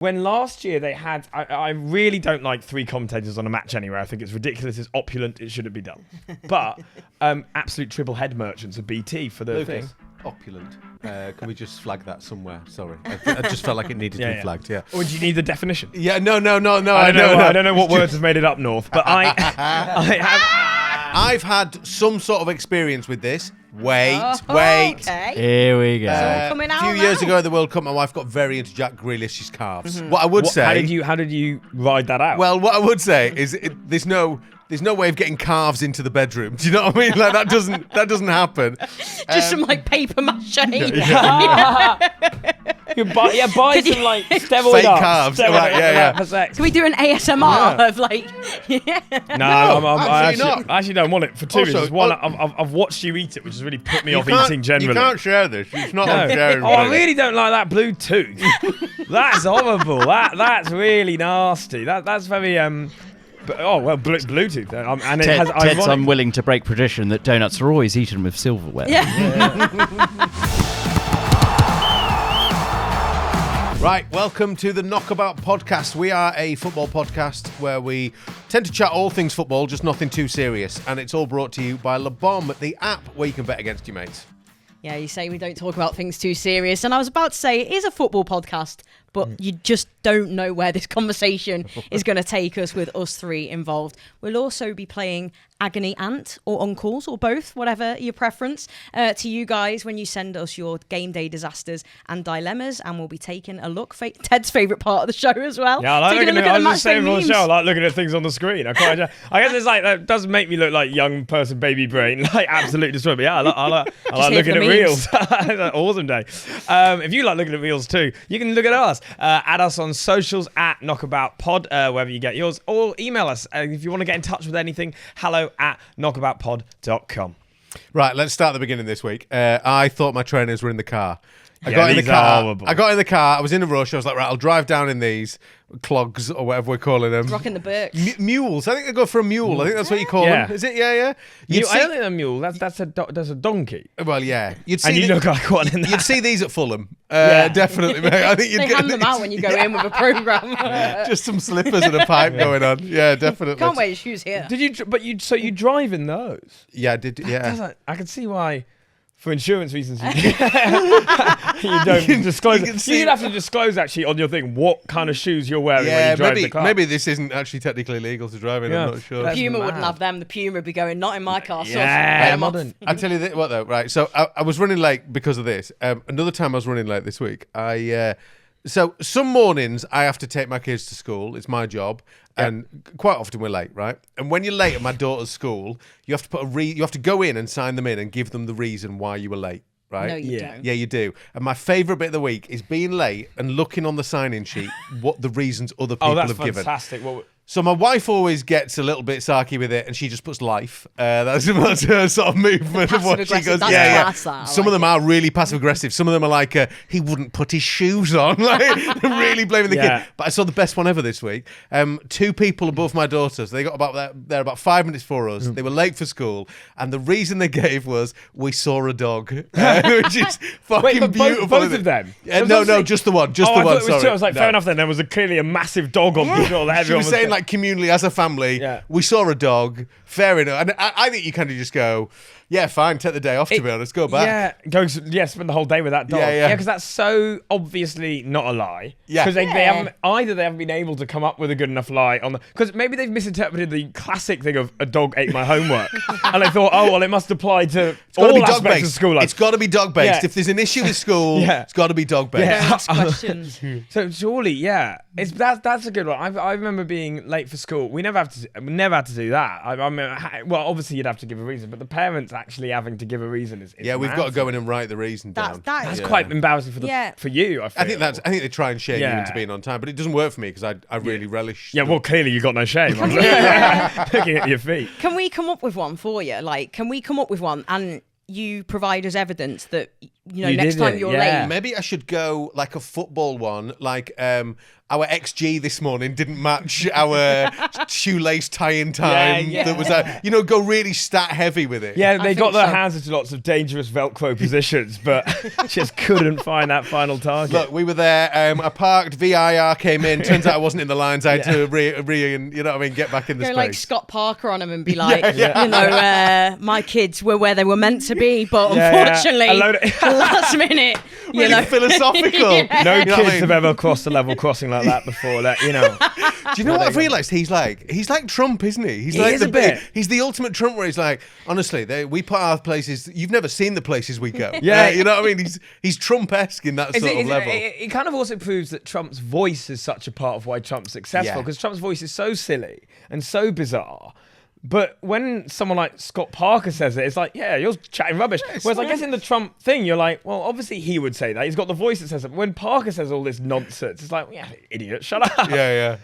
When last year they had, I really don't like 3 commentators on a match anyway. I think it's ridiculous. It's opulent. It shouldn't be done. But absolute triple head merchants of BT for the thing. Opulent. Can we just flag that somewhere? Sorry, I just felt like it needed to be flagged. Yeah. Or do you need the definition? Yeah. No. I don't know what words have made it up north, but I have. I've had some sort of experience with this. Wait. Okay. Here we go. Coming A out few now. years ago at the World Cup, my wife got very into Jack Grealish's calves. What I would say, How did you ride that out? well, what I would say is there's no way of getting calves into the bedroom. Do you know what I mean? Like that doesn't happen. Just some like paper mache. You buy some like steroid Fake ups, calves. steroid Right, yeah. for sex. Can we do an ASMR of like? No, I actually don't want it for 2 reasons. One, I've watched you eat it, which has really put me off eating generally. You can't share this. It's not on sharing. I really don't like that blue tooth. That's horrible. That's really nasty. That's very Bluetooth. And it has Ted's ironic. unwilling to break tradition that donuts are always eaten with silverware. Right, welcome to the Knockabout Podcast. We are a football podcast where we tend to chat all things football, just nothing too serious. And it's all brought to you by Le Bomb, the app where you can bet against your mates. Yeah, you say we don't talk about things too serious, and I was about to say it is a football podcast, but you just don't know where this conversation is going to take us with us 3 involved. We'll also be playing Agony Aunt or Uncles or both, whatever your preference, to you guys when you send us your game day disasters and dilemmas, and we'll be taking a look. Ted's favourite part of the show as well. Yeah, I like taking looking a look at at the I was just saying matchday on the show, I memes. like looking at things on the screen. I guess it's like that does make me look like young person baby brain, like absolutely destroyed. But yeah, I like looking at reels. It's an awesome day. If you like looking at reels too, you can look at us. Add us on socials at knockaboutpod, wherever you get yours, or email us if you want to get in touch with anything. hello@knockaboutpod.com. Right, let's start at the beginning this week. I thought my trainers were in the car. I got in the these are car. horrible. I got in the car. I was in a rush. I was like, right, I'll drive down in these clogs or whatever we're calling them. Rocking the Birks. Mules. I think they go for a mule. I think that's what you call them. Is it? Yeah. I don't think a mule. That's a donkey. Well, yeah. You'd see And you look like one in that. You'd see these at Fulham. Definitely, mate. I think you'd They get hand them out when you go in with a programme. just some slippers and a pipe going on. Yeah, definitely. Can't wear your shoes here. Did you? But you drive in those? Yeah, I did. Yeah. I can see why. For insurance reasons, you don't disclose. You should have to disclose actually on your thing what kind of shoes you're wearing when you drive the car. Maybe this isn't actually technically legal to drive in. I'm not sure. That's Puma mad. wouldn't have them. The Puma would be going, not in my car. Yeah, so modern. I tell you what though, right? So I was running late because of this. Another time I was running late this week. So some mornings I have to take my kids to school. It's my job, and quite often we're late, right? And when you're late at my daughter's school, you have to you have to go in and sign them in and give them the reason why you were late, right? No, you don't. Yeah, you do. And my favourite bit of the week is being late and looking on the sign-in sheet what the reasons other people that's have given. fantastic. Well, So my wife always gets a little bit sarky with it, and she just puts life. That's her sort of movement of what she Passive-aggressive, goes. that's class, that. I Some of like them are really passive aggressive. Some of them are like, he wouldn't put his shoes on, like really blaming the kid. But I saw the best one ever this week. 2 people above my daughters. They got they're about 5 minutes for us. They were late for school, and the reason they gave was we saw a dog, which is fucking beautiful. Both of them? No, just the one. Just the one. Sorry. I was like, fair enough. Then there was clearly a massive dog on the floor. She was saying like communally as a family, we saw a dog, fair enough. And I think you kind of just go, yeah, fine, take the day off, to be honest, go back. Spend the whole day with that dog. Yeah. Because that's so obviously not a lie. Yeah. Because they haven't been able to come up with a good enough lie on because maybe they've misinterpreted the classic thing of a dog ate my homework. And they thought, oh, well, it must apply to all aspects of school life. It's got to be dog-based. Yeah. If there's an issue with school, it's got to be dogbased. Don't ask questions. So surely, that's a good one. I remember being late for school. We never had to do that. Well, obviously you'd have to give a reason, but the parents actually having to give a reason is Yeah, we've got to go in and write the reason down. That's quite embarrassing for you. I feel. I think they try and shame you into being on time, but it doesn't work for me because I really relish. Yeah, well, clearly you got no shame. I'm looking at your feet. Can we come up with one for you? Like, can we come up with one and you provide us evidence that next time you're late. Maybe I should go like a football one, like our XG this morning didn't match our shoelace tie-in time. That was go really stat heavy with it. Yeah, they got their hands into lots of dangerous Velcro positions, but just couldn't find that final target. Look, we were there. I parked. VIR came in. Turns out I wasn't in the lines. I had to get back in the space. Like Scott Parker on them and be like, my kids were where they were meant to be, but unfortunately, last minute, really philosophical. No kids have ever crossed a level crossing like that before. Do you know what I've realised? He's like Trump, isn't he? He's like he's the ultimate Trump, where he's like, honestly, we put our places. You've never seen the places we go. You know what I mean? He's Trump-esque in that sort of level. It kind of also proves that Trump's voice is such a part of why Trump's successful, because Trump's voice is so silly and so bizarre. But when someone like Scott Parker says it, it's like, you're chatting rubbish. Whereas I guess in the Trump thing, you're like, well, obviously he would say that. He's got the voice that says it. But when Parker says all this nonsense, it's like, idiot, shut up.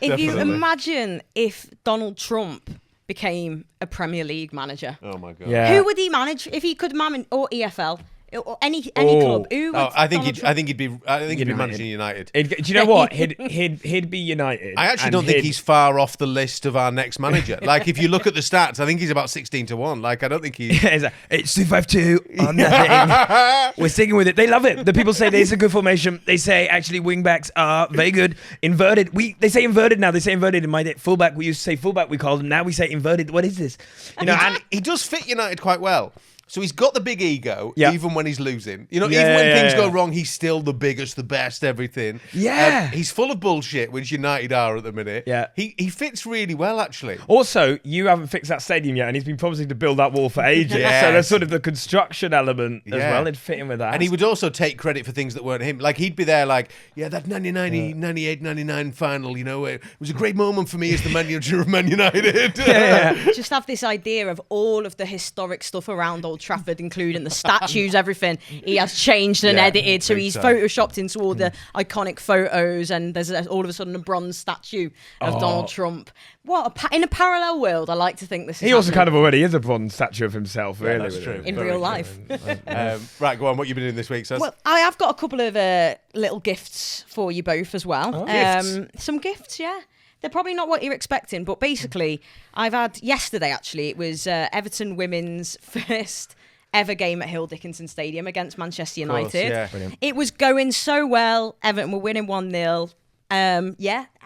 If you imagine if Donald Trump became a Premier League manager. Oh my God. Who would he manage if he could manage, or EFL? Or any club. I think he'd be managing United. Do you know what? He'd be United. I actually don't think he's far off the list of our next manager. Like, if you look at the stats, I think he's about 16-1. Like, I don't think he's... It's 2-5-2 on nothing. We're sticking with it. They love it. The people say it's a good formation. They say actually wing backs are very good. Inverted. They say inverted now. They say inverted in my day. Fullback. We used to say fullback. We called them. Now we say inverted. What is this? And he does fit United quite well. So he's got the big ego, even when he's losing. Even when things go wrong, he's still the biggest, the best, everything. He's full of bullshit, which United are at the minute. He fits really well, actually. Also, you haven't fixed that stadium yet, and he's been promising to build that wall for ages. So there's sort of the construction element as well. It'd fit in with that. And he would also take credit for things that weren't him. Like, he'd be there like, that 98-99 final, it was a great moment for me as the manager of Man United. Just have this idea of all of the historic stuff around Old Trafford, including the statues, everything he has changed and edited, so he's photoshopped into all the iconic photos, and there's all of a sudden a bronze statue of Donald Trump. In a parallel world, I like to think this is he also kind of already is a bronze statue of himself, really. That's true. In real life. Right, go on, what you been doing this week, Saz? I have got a couple of little gifts for you both as well. Gifts? Some gifts, They're probably not what you're expecting, but basically, I've had yesterday, actually, it was Everton women's first ever game at Hill Dickinson Stadium against Manchester United. It was going so well. Everton were winning 1-0.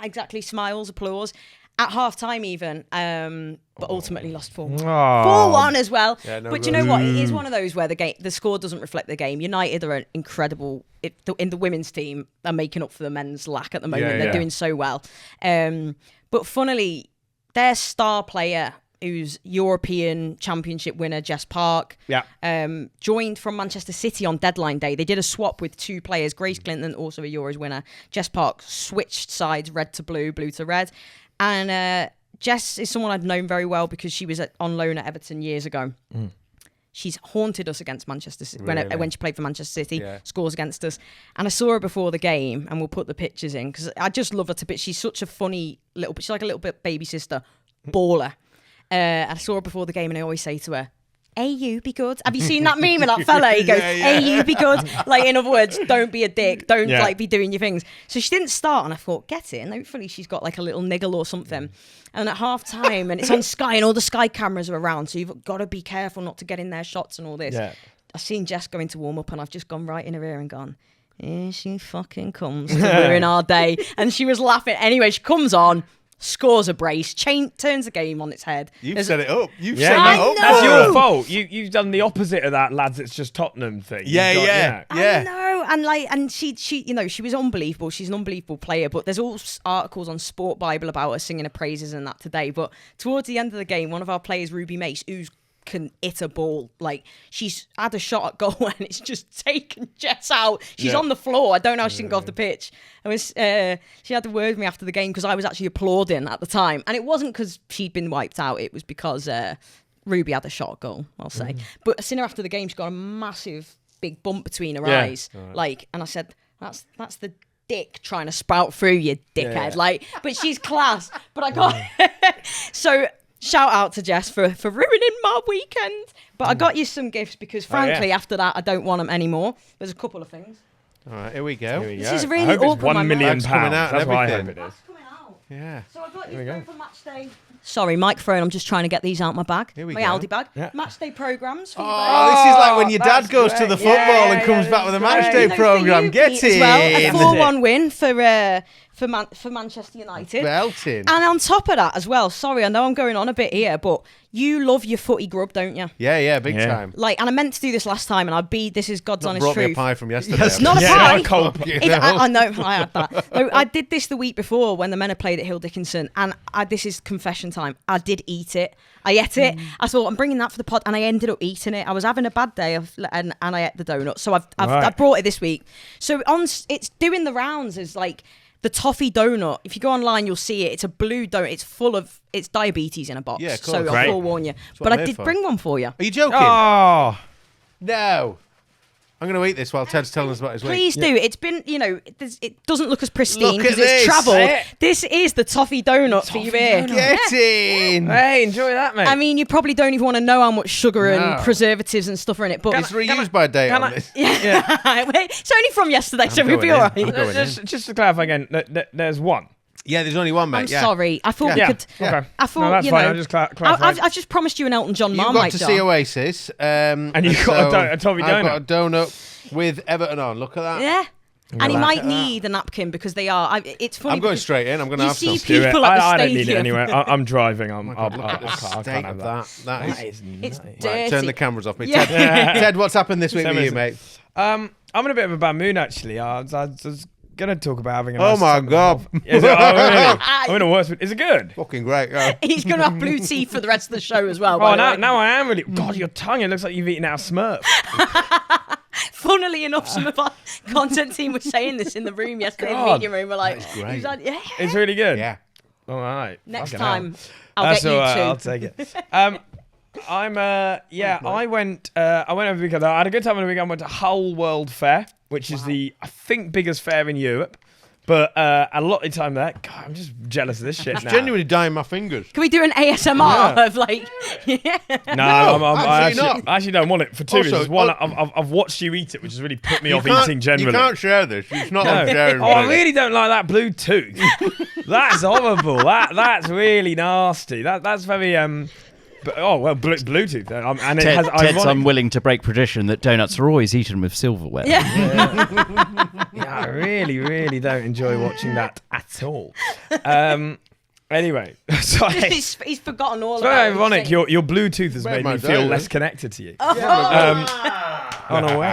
Exactly. Smiles, applause. At half-time even, but ultimately lost 4-1. 4-1 as well. But you know what? It is one of those where the score doesn't reflect the game. United are incredible. In the women's team, are making up for the men's lack at the moment. They're doing so well. But funnily, their star player, who's European Championship winner, Jess Park, joined from Manchester City on deadline day. They did a swap with two players, Grace Clinton, also a Euros winner. Jess Park switched sides, red to blue, blue to red. And Jess is someone I'd known very well because she was on loan at Everton years ago. She's haunted us against Manchester City when she played for Manchester City, scores against us. And I saw her before the game, and we'll put the pictures in because I just love her to bits. She's such a funny little bit. She's like a little bit baby sister, baller. I saw her before the game, and I always say to her, "Hey, you be good." Have you seen that meme of that fella? He goes, "Hey, you be good." Like, in other words, don't be a dick. Don't be doing your things. So she didn't start, and I thought, get in. Hopefully she's got like a little niggle or something. And at half time, and it's on Sky, and all the Sky cameras are around, so you've got to be careful not to get in their shots and all this. I've seen Jess go into warm up, and I've just gone right in her ear and gone, "Here she fucking comes to ruin our day." And she was laughing. Anyway, she comes on, scores a brace, turns the game on its head. You've set it up. You've set it up. That's your fault. You've done the opposite of that, lads. It's just Tottenham thing. Yeah. I know. And she she was unbelievable. She's an unbelievable player. But there's all articles on Sport Bible about her singing her praises and that today. But towards the end of the game, one of our players, Ruby Mace, who's can hit a ball, like she's had a shot at goal and it's just taken Jess out. She's on the floor. I don't know how she didn't go off the pitch. She had to word with me after the game because I was actually applauding at the time, and it wasn't because she'd been wiped out. It was because Ruby had a shot at goal, I'll say. But I seen her after the game. She got a massive big bump between her eyes, and I said, "That's the dick trying to sprout through you, dickhead." But she's class. But I got so. Shout out to Jess for ruining my weekend. But I got you some gifts because, frankly, after that, I don't want them anymore. There's a couple of things. All right, here we go. This is really I hope awkward. it's £1 million. That's coming out and That's what I hope everything. it is. That's coming out. Yeah. So I got we you go. three for match day. Sorry, microphone. I'm just trying to get these out my bag. Here we my go. Aldi bag. Yeah. Match day programs. For you Oh, this is like when your dad that's goes to great. the football Yeah, and comes yeah, back with a that's match great. day You know, for program. you, Get Pete, as well, a in. 4-1 win for Manchester United. Belting. And on top of that as well, sorry, I know I'm going on a bit here, but you love your footy grub, don't you? Yeah, big Yeah. time. Like, and I meant to do this last time, and this is God's honest Brought me a truth. pie from yesterday. It's not a Yeah, pie. not a cold pie. You If- know? I know, I had that. No, I did this the week before when the men had played at Hill Dickinson, and this is confession time. I did eat it. I ate it. I thought, I'm bringing that for the pod, and I ended up eating it. I was having a bad day, and I ate the donut. So I Right. brought it this week. So it's doing the rounds as like the toffee donut. If you go online, you'll see it. It's a blue donut. It's diabetes in a box. Yeah, of course. So I'll Great. forewarn you. what But I'm I here did for. bring one for you. Are you joking? Oh, No. I'm going to eat this while Ted's telling us about his week. Please do. It's been, it doesn't look as pristine Look at because it's this. travelled. Eh? This is the toffee donut for you here. Get in. hey, enjoy that, mate. I mean, you probably don't even want to know how much sugar No. and preservatives and stuff are in it. But It's reused by date can on I- this. it's only from yesterday, so we'll going be all in. right. I'm going just to clarify again, there's one. Yeah, there's only one, mate. I'm yeah. sorry. I thought we Yeah. could. Okay. I thought, No, that's you fine. know, I'm just clarifying. I've just promised you an Elton John You got Marmite to jar. see Oasis. And you got a toffee I've donut. got a donut with Everton on. Look at that. Yeah. And he Look might at that. need a napkin because they are. It's funny. I'm going because straight in. I'm going to you have see some. people Do it. at the I don't need it stadium. anyway. I'm driving. I'll Look at the I state can't have of that. That is. is It's nice. dirty. Right, turn the cameras off me. Yeah. Ted, what's happened this week Same with you, as- mate? I'm in a bit of a bad mood actually. I was gonna talk about having a Oh nice my time with God. the- Is it, oh, really? I'm in a worse mood. Is it good? Fucking great. Yeah. He's going to have blue teeth for the rest of the show as well. Oh, by the now, way. now I am really. God, your tongue. It looks like you've eaten out a Smurf. Funnily enough, some of our content team was saying this in the room yesterday in the God. meeting room. We're like, That's great. he was like, yeah. It's really good. Yeah. All right. Next Fucking time, hell. I'll That's get you all right, two. I'll take it. I went over the weekend. I had a good time on the weekend. I went to Hull World Fair, which is the, I think, biggest fair in Europe. But a lot of time there. God, I'm just jealous of this shit now. Genuinely dying my fingers. Can we do an ASMR Yeah. of like, yeah. No, I absolutely actually don't want it for two Also, reasons. One, I've watched you eat it, which has really put me off eating generally. You can't share this. It's not on No. sharing. Oh, I really don't like that Bluetooth. That's horrible. That's really nasty. That's very But, Bluetooth. And it has Ted's ironic. unwilling to break tradition that donuts are always eaten with silverware. Yeah. Yeah, I really, really don't enjoy watching that at all. Anyway, sorry. he's forgotten all It's about very it. ironic. Your Bluetooth has Made made my me day, feel then. less connected to you. Oh. On a way.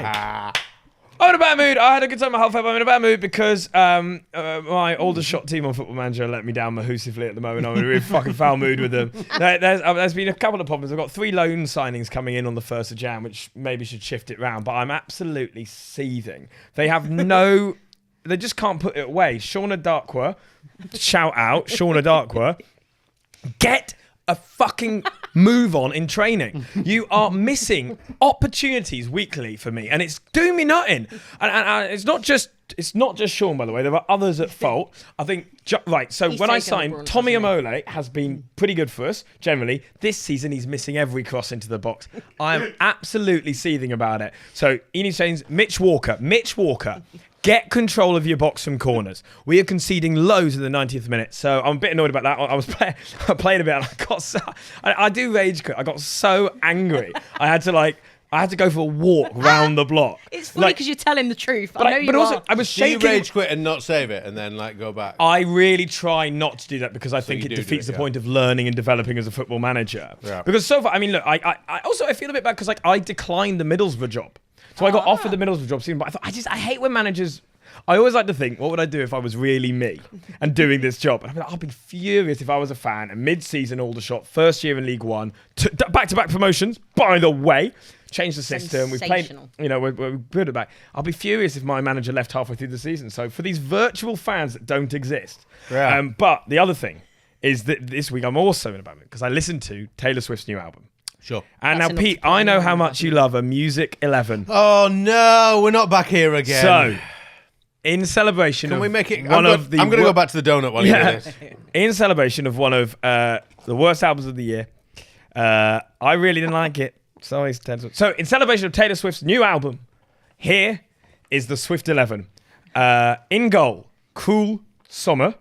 I'm in a bad mood. I had a good time at Hull Fair, but I'm in a bad mood because my oldest shot team on Football Manager let me down mahusively at the moment. I'm in a really fucking foul mood with them. There's been a couple of problems. I've got 3 loan signings coming in on the 1st of Jan, which maybe should shift it round, but I'm absolutely seething. They have no... They just can't put it away. Shauna Darkwa, shout out, Shauna Darkwa, get a fucking move on in training. You are missing opportunities weekly for me, and it's doing me nothing. And it's not just Sean, by the way. There are others at fault. I think So He's taken when I the signed, brunt, Tommy hasn't Amole has been pretty good for us generally. This season, he's missing every cross into the box. I am absolutely seething about it. So he needs to change. Mitch Walker. Get control of your box from corners. We are conceding loads in the 90th minute, so I'm a bit annoyed about that. I was playing a bit, and I got so... I do rage quit. I got so angry. I had to go for a walk round the block. It's funny because you're telling the truth. I know you but also, are. I was Do you shaking. rage quit and not save it and then go back? I really try not to do that because I think you it do defeats it, the yeah. point of learning and developing as a football manager. Yeah. Because so far, I mean, look, I feel a bit bad because I declined the Middlesbrough job. So I got offered the Middlesbrough job soon, but I thought, I hate when managers... I always like to think, what would I do if I was really me and doing this job? And I'd be furious if I was a fan, and mid-season Aldershot, first year in League One, back-to-back promotions, by the way, changed the system. We've played, Sensational. we're good at that. I'll be furious if my manager left halfway through the season. So for these virtual fans that don't exist. Yeah. But the other thing is that this week I'm also in a bad mood because I listened to Taylor Swift's new album. Sure. And That's now, enough Pete, to put I me know in how a much you love a Music 11. Oh no, we're not back here again. So, in celebration can of we make it? one I'm of the going to go back to the donut while you do this. in celebration of one of the worst albums of the year. I really didn't like it. So in celebration of Taylor Swift's new album, here is the Swift 11. In goal, Cruel Summer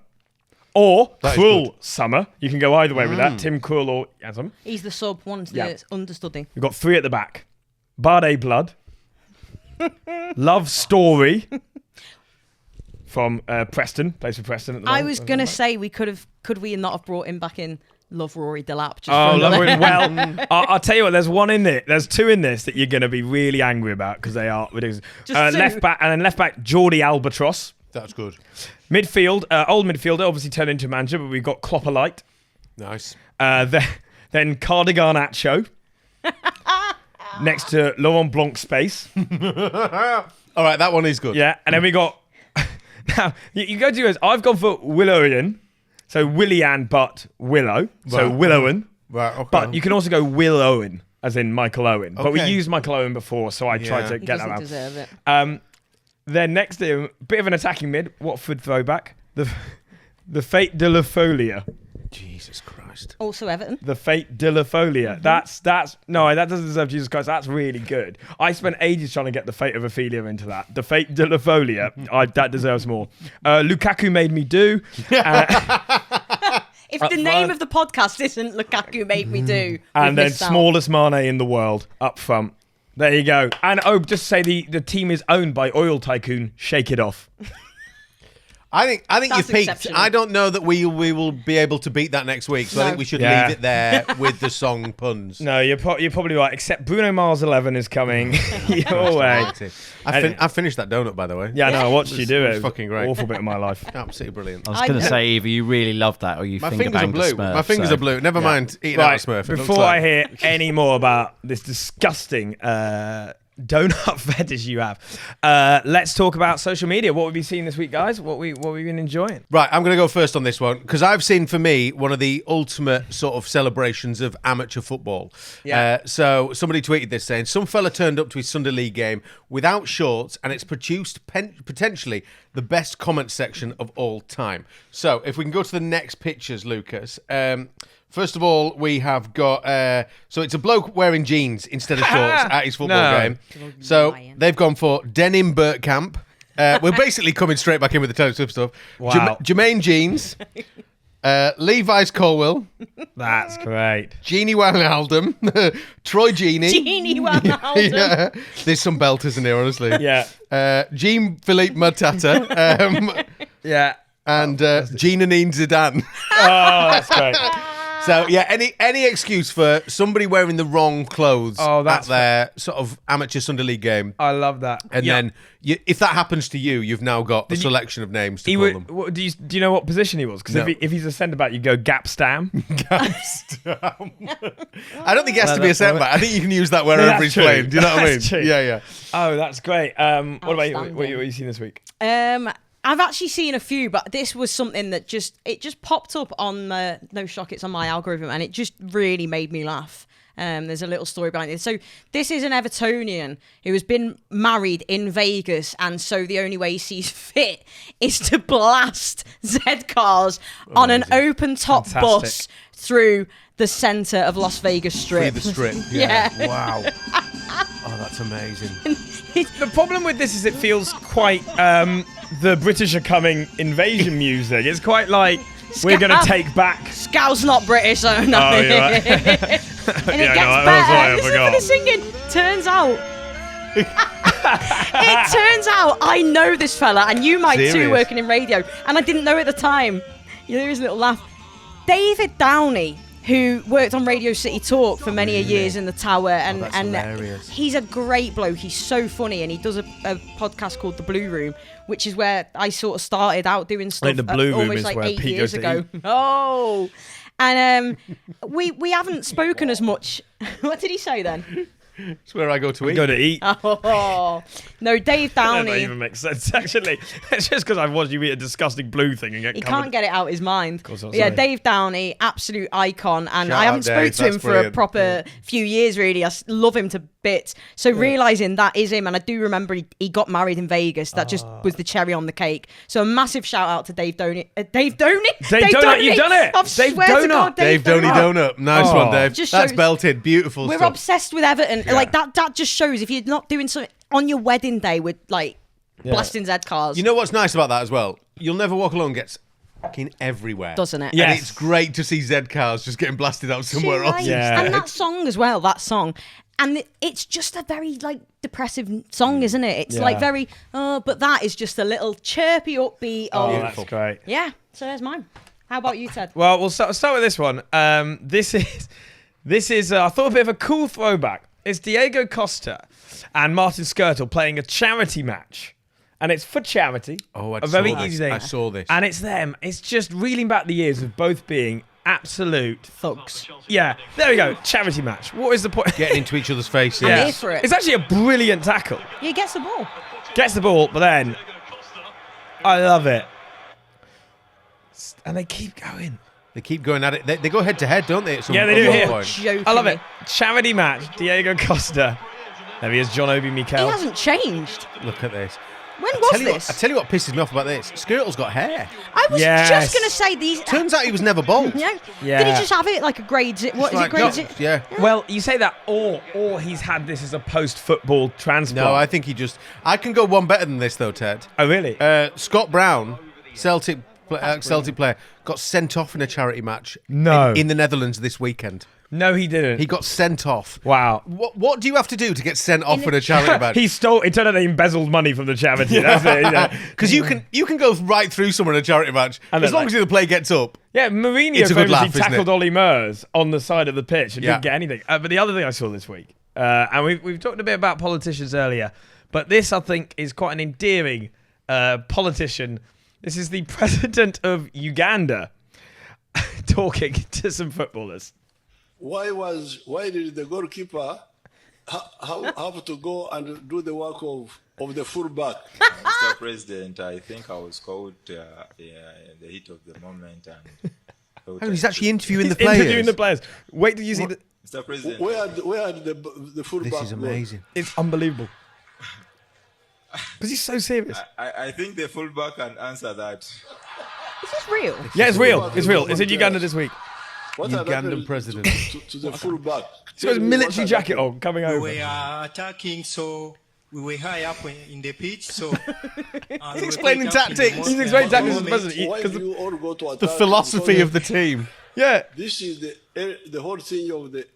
or Cruel Summer. You can go either way with that. Tim Krul or Adam. He's the sub, one's the understudy. We've got 3 at the back. Bade Blood. Love Story. From Preston, plays for Preston at the moment. I was going to say could we not have brought him back in Love Rory Delap? Well, I'll tell you what, there's 1 in there. There's 2 in this that you're going to be really angry about because they are ridiculous. Left back, Geordie Albatross. That's good. Midfield, old midfielder, obviously turned into manager, but we've got Clopperlight. Nice. Then Cardigan Acho. Next to Laurent Blanc Space. All right, that one is good. Yeah, and then we got... Now, you go to yours. I've gone for Willowian. So Willian, but Willow. So Willowan. Right, okay. But you can also go Will Owen, as in Michael Owen. But we Okay. used Michael Owen before, so I tried to He get that doesn't out. deserve it. Then next to him, bit of an attacking mid, Watford throwback. The Fate de la Folia. Jesus Christ. Also Everton. The Fate de la Folia. That doesn't deserve Jesus Christ. That's really good. I spent ages trying to get the Fate of Ophelia into that. The Fate de la Folia. That deserves more. Lukaku Made Me Do. If the name of the podcast isn't Lukaku Made Me Do. And then missed out. Smallest Mane in the world up front. There you go. And just say the team is owned by oil tycoon Shake It Off. I think That's you've peaked. exceptional. I don't know that we will be able to beat that next week, so I No. think we should Yeah. leave it there with the song puns. No, you're probably right. Except Bruno Mars 11 is coming your way. I finished that donut, by the way. Yeah, no, I watched you do It it. was fucking great. Awful bit of my life. Absolutely brilliant. I was going to say either you really love that or you My finger fingers are banged a blue. Smurf. My fingers so- are blue. Never mind eating out a Smurf. It looks before I like- hear any more about this disgusting donut fetish you have, let's talk about social media. What have you seen this week, guys? What we've been enjoying? Right, I'm going to go first on this one because I've seen, for me, one of the ultimate sort of celebrations of amateur football. Yeah. So somebody tweeted this saying, some fella turned up to his Sunday League game without shorts and it's produced potentially the best comment section of all time. So if we can go to the next pictures, Lucas. First of all, we have got... so it's a bloke wearing jeans instead of shorts at his football game. So they've gone for Denim Bergkamp. We're basically coming straight back in with the Taylor Swift stuff. Wow. Jermaine Jeans. Levi's Colwell. That's great. Jeannie Wijnaldum. Troy Jeannie. Jeannie Wijnaldum. Yeah. There's some belters in here, honestly. Yeah. Jean-Philippe Matata. Yeah. And Zinedine Zidane. Oh, that's great. So yeah, any excuse for somebody wearing the wrong clothes at that's their sort of amateur Sunday League game, I love that. and then if that happens to you, you've now got a selection of names to call them. Do you know what position he was? Because No. if he's a centre back, you go Gap Stam. I don't think he has to be a centre back. I think you can use that wherever That's he's true. playing. Do you know what I mean? That's true. Yeah. Oh, that's great. What about you? Outstanding. What have you seen this week? I've actually seen a few, but this was something that just popped up on No Shock. It's on my algorithm, and it just really made me laugh. There's a little story behind it. So this is an Evertonian who has been married in Vegas, and so the only way he sees fit is to blast Z cars on an open top bus through the centre of Las Vegas Strip. Through the strip. Yeah. Wow. Oh, that's amazing. The problem with this is it feels quite the British are coming invasion music. It's quite like we're going to take back. Scow's not British, so no. Oh, you're right. And it Yeah, gets no, that's better. why I Listen forgot. to the singing. Turns out. It turns out I know this fella, and you might too, Serious? working in radio, and I didn't know at the time. Yeah, there is a little laugh. David Downey, who worked on Radio City Talk for many a years in the Tower, and that's hilarious. he's a great bloke. He's so funny, and he does a podcast called The Blue Room, which is where I sort of started out doing stuff. think the Blue Room almost is like where 8 Pete years goes to ago. Oh, and we haven't spoken as much. What did he say then? It's where I go to eat. Go to eat. Oh no, Dave That Downey. even makes sense, actually. It's just because I've watched you eat a disgusting blue thing and get He covered. can't get it out his mind. course not, But yeah, sorry. Dave Downey, absolute icon, and Shout I haven't out, spoke Dave, to him that's for a brilliant. proper few years. Really, I love him to bits. So realising that is him, and I do remember he got married in Vegas. That just was the cherry on the cake. So a massive shout out to Dave Doney. Dave Doney? Dave Donut, you've done it. I Dave swear to God, Dave Doney Donut. Nice one, Dave. Just That's shows- belted. Beautiful We're stuff. obsessed with Everton. Like that just shows if you're not doing something on your wedding day with like blasting Z cars. You know what's nice about that as well? You'll Never Walk Alone gets fucking everywhere. Doesn't it? Yeah. And it's great to see Z cars just getting blasted out somewhere Right. else. Yeah. And that song as well, that song. And it's just a very like depressive song, isn't it? It's like very, but that is just a little chirpy, upbeat. Oh, Of, that's great. yeah, so there's mine. How about you, Ted? Well, we'll start with this one. This is I thought a bit of a cool throwback. It's Diego Costa and Martin Skirtle playing a charity match. And it's for charity. Oh, a very saw this. easy thing. I saw this. And it's them. It's just reeling back the years of both being absolute Thugs. Yeah, there we go. Charity match. What is the point? Getting into each other's faces. I'm here for it. It's actually a brilliant tackle. He gets the ball. Gets the ball, but then I love it. And they keep going. They keep going at it. They go head to head, don't they? Yeah, they do here. Joking I love me. it. Charity match. Diego Costa. There he is, John Obi He Mikel. hasn't changed. Look at this. When was I this? tell you what pisses me off about this. Skirtle's got hair. I was Yes. just going to say these. Turns out he was never bald. No. Yeah. Did he just have it like a grade? What is it? Grade? Yeah. Well, you say that, or he's had this as a post-football transplant. No, I think he just. I can go one better than this though, Ted. Oh, really? Scott Brown, Celtic player, got sent off in a charity match. No. In the Netherlands this weekend. No, he didn't. He got sent off. Wow. What do you have to do to get sent off in a charity match? He stole. It turned out they embezzled money from the charity. That's it. You know. Because you can go right through someone in a charity match And as then, long as the play gets up. Yeah, Mourinho It's a good famously laugh, isn't tackled it? Ollie Murs on the side of the pitch and Yeah. didn't get anything. But the other thing I saw this week, and we've talked a bit about politicians earlier, but this I think is quite an endearing politician. This is the president of Uganda talking to some footballers. Why did the goalkeeper have to go and do the work of the fullback? Mr. President, I think I was called in the heat of the moment. And Oh, he's actually interviewing the He's players. interviewing the players. Wait till you see the. Mr. President, Where did the fullback This is go? amazing. It's unbelievable. Because he's so serious. I think the fullback can answer that. Is this real? Yeah, it's real. It's real. It's in Uganda this week. What Ugandan happened president. to the fullback? He's got his military jacket on, coming over. We were attacking, so we were high up in the pitch. So He's explaining tactics. He's explaining tactics as the president. Why 'Cause do you all go to attack? The philosophy Because of the team. Yeah. This is the whole thing of the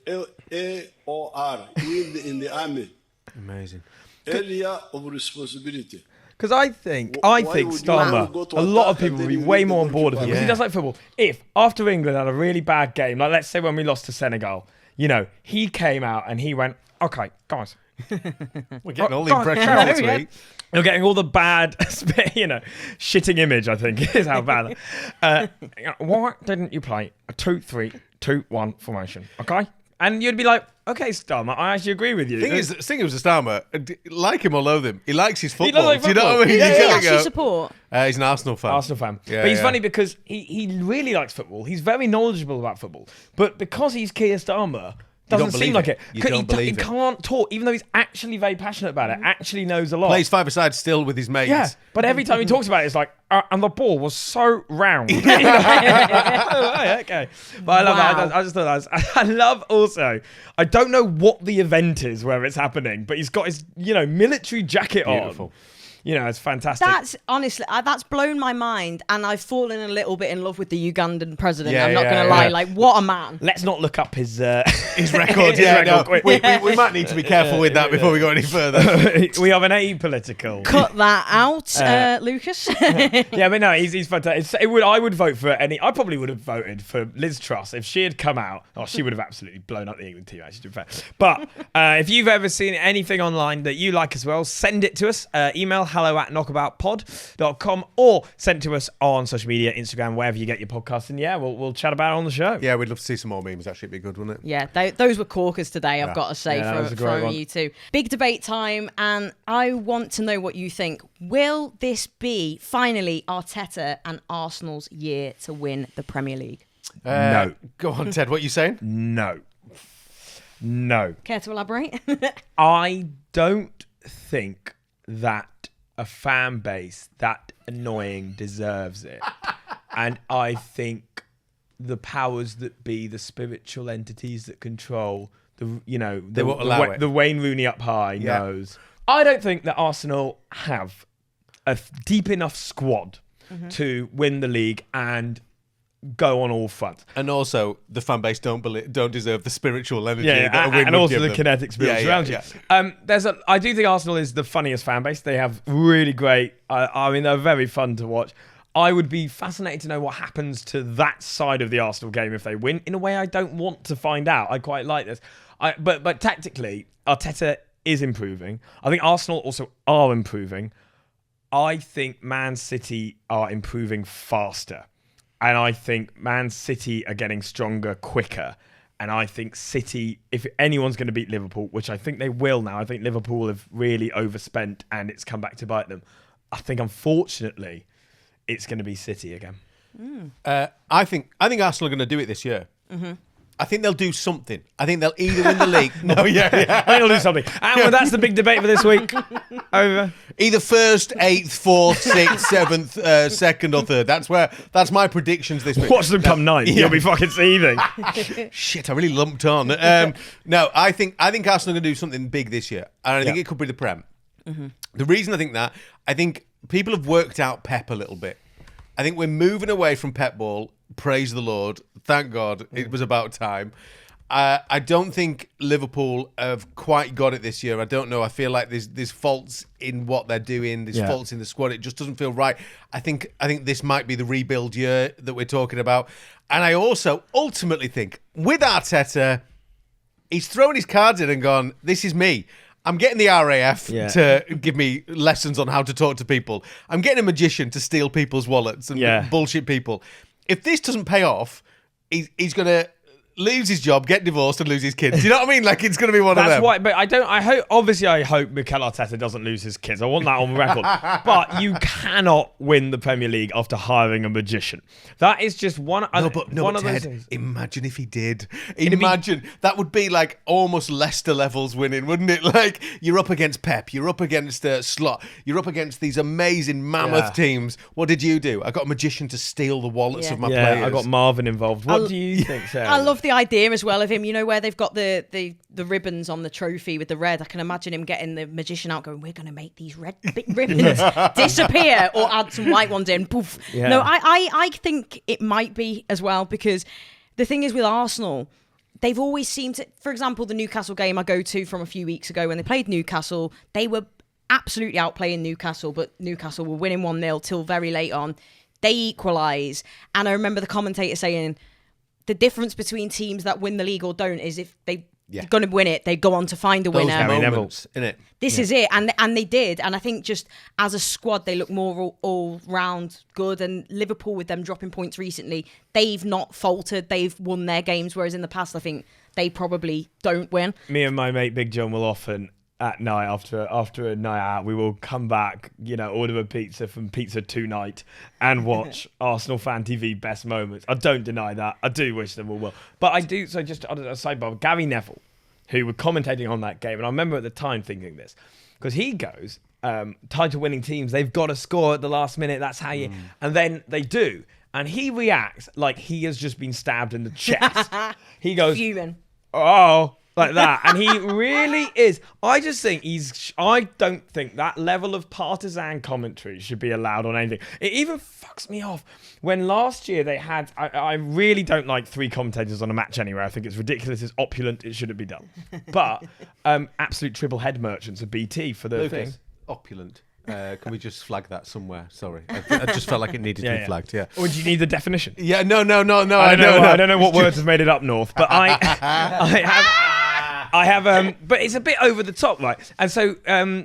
AOR in the army. Amazing. Area of responsibility. Because I think Why would you Starmer, go to a lot of attack people and would be then way leave the more on board with him. goalkeeper? Because he Yeah. does like football. If, after England had a really bad game, like let's say when we lost to Senegal, you know, he came out and he went, okay, guys, We're getting all the God, impression yeah, this yeah. week. you're getting all the bad, you know, shitting image, I think, is how bad. Why didn't you play a 2-3-2-1 formation, okay? And you'd be like, okay, Starmer, I actually agree with you. Thing is, was a Starmer. Like him or loathe him, he likes his football. does like Do you know football. what I mean? Yeah, You Does he gotta actually go. support? He's an Arsenal fan. Arsenal fan. Yeah, But he's yeah. funny because he really likes football. He's very knowledgeable about football. But because he's Keir Starmer, doesn't seem believe like it. it. You don't He believe it. can't talk, even though he's actually very passionate about it, actually knows a lot. Plays five-a-side still with his mates. Yeah, but every time he talks about it, it's like, and the ball was so round. You know? Okay. But I love Wow. that. I just thought that was, I love also, I don't know what the event is where it's happening, but he's got his, you know, military jacket Beautiful. on. You know, it's fantastic. That's honestly, that's blown my mind, and I've fallen a little bit in love with the Ugandan president. Yeah, I'm not yeah, going to yeah. lie, like what a man. Let's not look up his His record. his Yeah, record no, quick. we might need to be careful with that before we go any further. We have an apolitical. Cut that out, Lucas. Yeah, but no, he's fantastic. I would vote for any. I probably would have voted for Liz Truss if she had come out. Oh, she would have absolutely blown up the England team, actually, to be fair. But if you've ever seen anything online that you like as well, send it to us. Email hello@knockaboutpod.com or send it to us on social media, Instagram, wherever you get your podcasts. And yeah, we'll chat about it on the show. Yeah, we'd love to see some more memes. Actually, it'd be good, wouldn't it? Yeah, those were corkers today, I've got to say, Yeah, that was a great from one. you two. Big debate time, and I want to know what you think. Will this be, finally, Arteta and Arsenal's year to win the Premier League? No. Go on, Ted. What are you saying? No. No. Care to elaborate? I don't think that a fan base that annoying deserves it. And I think the powers that be, the spiritual entities that control They won't allow it. the Wayne Rooney up high knows. I don't think that Arsenal have a deep enough squad to win the league and go on all fronts. And also, the fan base don't deserve the spiritual energy that a Yeah, win and would also give the them. kinetic spirits around you. I do think Arsenal is the funniest fan base. They have really great. I mean, they're very fun to watch. I would be fascinated to know what happens to that side of the Arsenal game if they win. In a way, I don't want to find out. I quite like this. But tactically, Arteta is improving. I think Arsenal also are improving. I think Man City are improving faster. And I think Man City are getting stronger quicker. And I think City, if anyone's going to beat Liverpool, which I think they will now, I think Liverpool have really overspent and it's come back to bite them. I think, unfortunately, it's going to be City again. I think Arsenal are going to do it this year. I think they'll do something. I think they'll either win the league. I think they'll do something. And well, that's the big debate for this week. Over. Either first, 8th, 4th, 6th, 7th, second or third. That's my predictions this week. Watch them come ninth. Yeah. You'll be fucking seething. Shit, I really lumped on. No, I think Arsenal are going to do something big this year, and I think it could be the Prem. The reason I think that, I think people have worked out Pep a little bit. I think we're moving away from Pep ball. Praise the Lord. Thank God. It was about time. I don't think Liverpool have quite got it this year. I don't know. I feel like there's faults in what they're doing. There's faults in the squad. It just doesn't feel right. I think this might be the rebuild year that we're talking about. And I also ultimately think with Arteta, he's thrown his cards in and gone, this is me. I'm getting the RAF to give me lessons on how to talk to people. I'm getting a magician to steal people's wallets and bullshit people. If this doesn't pay off, he's going to lose his job, get divorced, and lose his kids. Do you know what I mean? Like, it's going to be one of them. That's why, but I hope Mikel Arteta doesn't lose his kids. I want that on record. But you cannot win the Premier League after hiring a magician. That is just one of Ted, those things. Imagine if he did. Imagine. That would be like almost Leicester levels winning, wouldn't it? Like, you're up against Pep, you're up against Slot, you're up against these amazing mammoth teams. What did you do? I got a magician to steal the wallets of my players. I got Marvin involved. What do you think, Sarah? I love the idea as well of him, where they've got the ribbons on the trophy with the red. I can imagine him getting the magician out going, we're going to make these red ribbons disappear or add some white ones in. Poof. Yeah. No, I think it might be as well, because the thing is with Arsenal, they've always seemed to, for example, the Newcastle game I go to from a few weeks ago when they played Newcastle, they were absolutely outplaying Newcastle, but Newcastle were winning 1-0 till very late on. They equalise. And I remember the commentator saying, the difference between teams that win the league or don't is if they're going to win it, they go on to find a winner. Those moments, innit? This is it. And they did. And I think just as a squad, they look more all round good. And Liverpool, with them dropping points recently, they've not faltered. They've won their games, whereas in the past, I think they probably don't win. Me and my mate Big John will often, at night, after a night out, we will come back, order a pizza from Pizza Tonight and watch Arsenal Fan TV best moments. I don't deny that. I do wish them all well. But I do, so just on a sidebar, Gary Neville, who were commentating on that game, and I remember at the time thinking this, because he goes, title-winning teams, they've got to score at the last minute, that's how you... And then they do, and he reacts like he has just been stabbed in the chest. He goes... Fuming. Oh... like that, and he really is. I don't think that level of partisan commentary should be allowed on anything. It even fucks me off when last year they had. I really don't like 3 commentators on a match anyway. I think it's ridiculous. It's opulent. It shouldn't be done. But absolute triple head merchants of BT for the thing. Opulent. Can we just flag that somewhere? Sorry, I just felt like it needed to be flagged. Yeah. Or do you need the definition? Yeah. No. I don't know what words have made it up north, but I have, but it's a bit over the top, right? And so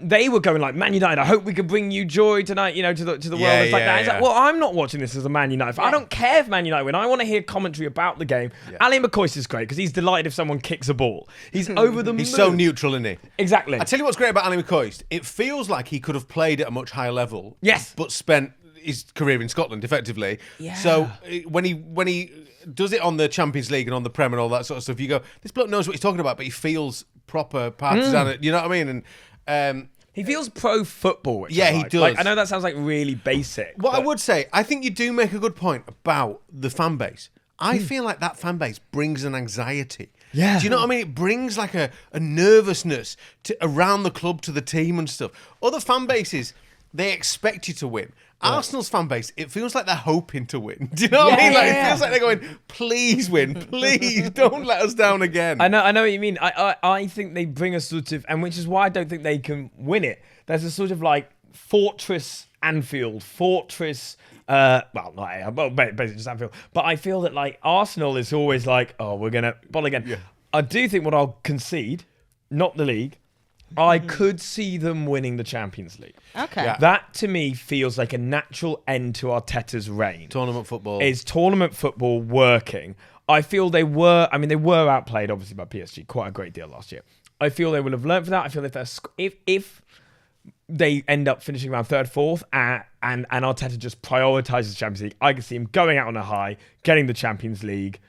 they were going like, Man United, I hope we can bring you joy tonight, to the world. It's like that. It's like, well, I'm not watching this as a Man United fan. I don't care if Man United win. I want to hear commentary about the game. Yeah. Ali McCoist is great because he's delighted if someone kicks a ball. He's over the moon. He's so neutral, isn't he? Exactly. I tell you what's great about Ali McCoist. It feels like he could have played at a much higher level. Yes. But spent his career in Scotland, effectively. Yeah. So when he does it on the Champions League and on the Prem and all that sort of stuff, you go, this bloke knows what he's talking about, but he feels proper partisan. You know what I mean? And he feels pro football. Which Yeah, I he like. does. Like, I know that sounds like really basic. what I but- would say, I think you do make a good point about the fan base. I feel like that fan base brings an anxiety. Yeah. Do you know what I mean? It brings like a nervousness around the club to the team and stuff. Other fan bases, they expect you to win. Arsenal's fan base, it feels like they're hoping to win. Do you know what I mean? Like, it feels like they're going, please win, please don't let us down again. I know what you mean. I think they bring a sort of, and which is why I don't think they can win it. There's a sort of like fortress Anfield, fortress. Basically just Anfield. But I feel that like Arsenal is always like, oh, we're gonna bottle again. Yeah. I do think what I'll concede, not the league. I could see them winning the Champions League. Okay. Yeah. That to me feels like a natural end to Arteta's reign. Tournament football. Is tournament football working? I feel they were outplayed obviously by PSG quite a great deal last year. I feel they will have learned from that. I feel if they end up finishing around third, fourth, and Arteta just prioritises the Champions League, I can see him going out on a high, getting the Champions League,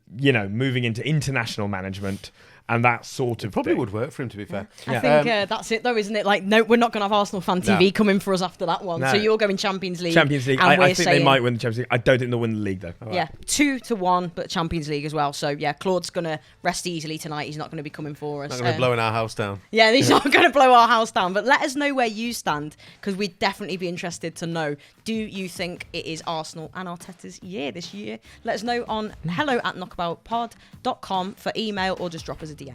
moving into international management. And that sort of Probably thing. would work for him, to be fair. I think that's it, though, isn't it? Like, no, we're not going to have Arsenal Fan TV coming for us after that one. No. So you're going Champions League. Champions League. And I think they might win the Champions League. I don't think they'll win the league, though. Yeah, 2-1, but Champions League as well. So, yeah, Claude's going to rest easily tonight. He's not going to be coming for us. Not going to be blowing our house down. Yeah, he's not going to blow our house down. But let us know where you stand, because we'd definitely be interested to know. Do you think it is Arsenal and Arteta's year this year? Let us know on hello@knockaboutpod.com for email, or just drop us a DM.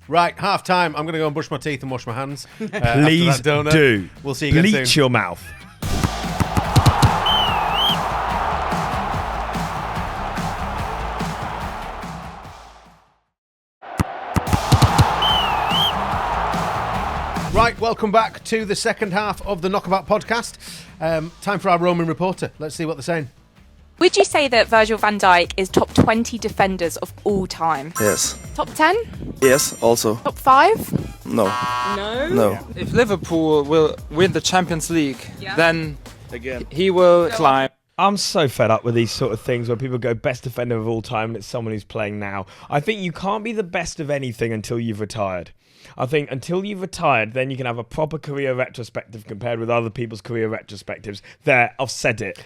Right, half time. I'm going to go and brush my teeth and wash my hands. Please after that donut. do. We'll see you again Bleach soon. your mouth. Right, welcome back to the second half of the Knockabout podcast. Time for our Roman reporter. Let's see what they're saying. Would you say that Virgil van Dijk is top 20 defenders of all time? Yes. Top 10? Yes, also. Top 5? No. No. If Liverpool will win the Champions League, then Again. he will climb. I'm so fed up with these sort of things where people go best defender of all time and it's someone who's playing now. I think you can't be the best of anything until you've retired. I think until you've retired, then you can have a proper career retrospective compared with other people's career retrospectives. There, I've said it.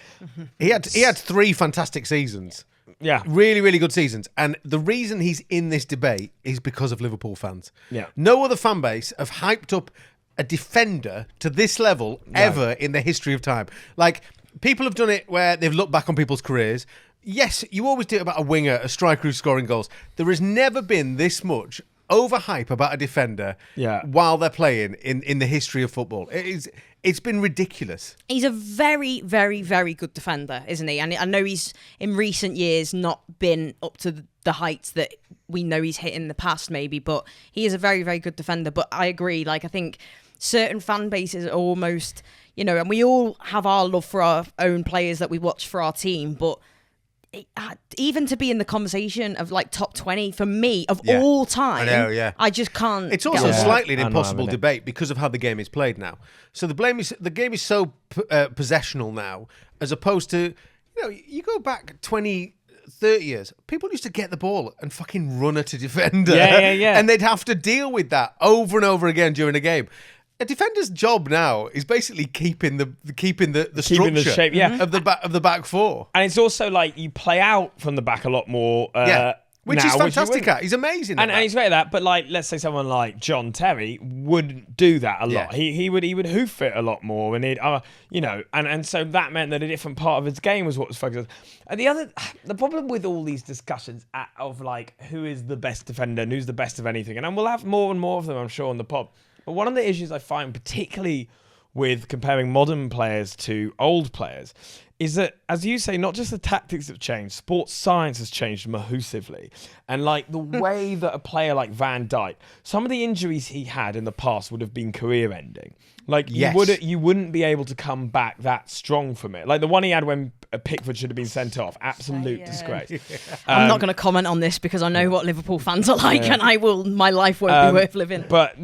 He had 3 fantastic seasons. Yeah. Really, really good seasons. And the reason he's in this debate is because of Liverpool fans. Yeah. No other fan base have hyped up a defender to this level ever in the history of time. Like, people have done it where they've looked back on people's careers. Yes, you always do it about a winger, a striker who's scoring goals. There has never been this much overhype about a defender while they're playing in the history of football. It's been ridiculous. He's a very, very, very good defender, isn't he? And I know he's in recent years not been up to the heights that we know he's hit in the past, maybe, but he is a very, very good defender. But I agree, like, I think certain fan bases are almost, and we all have our love for our own players that we watch for our team, but even to be in the conversation of like top 20 for me of all time, I just can't. It's also slightly an impossible debate because of how the game is played now. So the game is so possessional now, as opposed to, you go back 20, 30 years, people used to get the ball and fucking run at a defender. Yeah. And they'd have to deal with that over and over again during a game. A defender's job now is basically keeping the structure the shape, of the back four. And it's also like you play out from the back a lot more. Which now, is fantastic at. He's amazing and at that. he's great at that. But like, let's say someone like John Terry wouldn't do that a lot. He would hoof it a lot more, and he'd and so that meant that a different part of his game was what was focused on. And the problem with all these discussions of like who is the best defender and who's the best of anything, and we'll have more and more of them, I'm sure, on the pod. But one of the issues I find, particularly with comparing modern players to old players, is that, as you say, not just the tactics have changed, sports science has changed massively. And like the way that a player like Van Dijk, some of the injuries he had in the past would have been career-ending. Like you wouldn't be able to come back that strong from it. Like the one he had when Pickford should have been sent off, absolute disgrace. I'm not going to comment on this because I know what Liverpool fans are like, and my life won't be worth living. But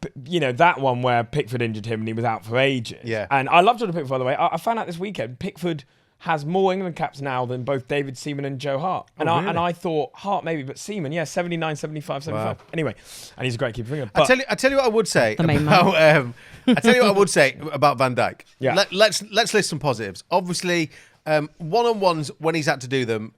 that one where Pickford injured him and he was out for ages. Yeah. And I love Jordan Pickford, by the way. I found out this weekend Pickford has more England caps now than both David Seaman and Joe Hart. And I thought Hart maybe, but Seaman, 79, 75, 75. Wow. Anyway, and he's a great keeper for England. I tell you what I would say about I tell you what I would say about Van Dijk. Yeah. Let's list some positives. Obviously, one-on-ones when he's had to do them,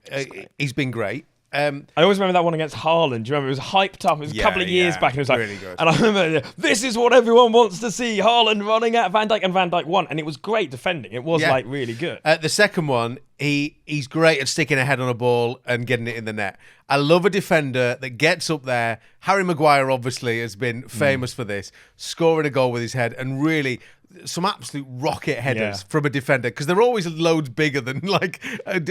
he's been great. I always remember that one against Haaland. Do you remember? It was hyped up. It was a couple of years back. And it was like, really good. And I remember, this is what everyone wants to see. Haaland running at Van Dijk, and Van Dijk won. And it was great defending. It was like really good. The second one, he's great at sticking a head on a ball and getting it in the net. I love a defender that gets up there. Harry Maguire obviously has been famous for this, scoring a goal with his head and really some absolute rocket headers from a defender, because they're always loads bigger than like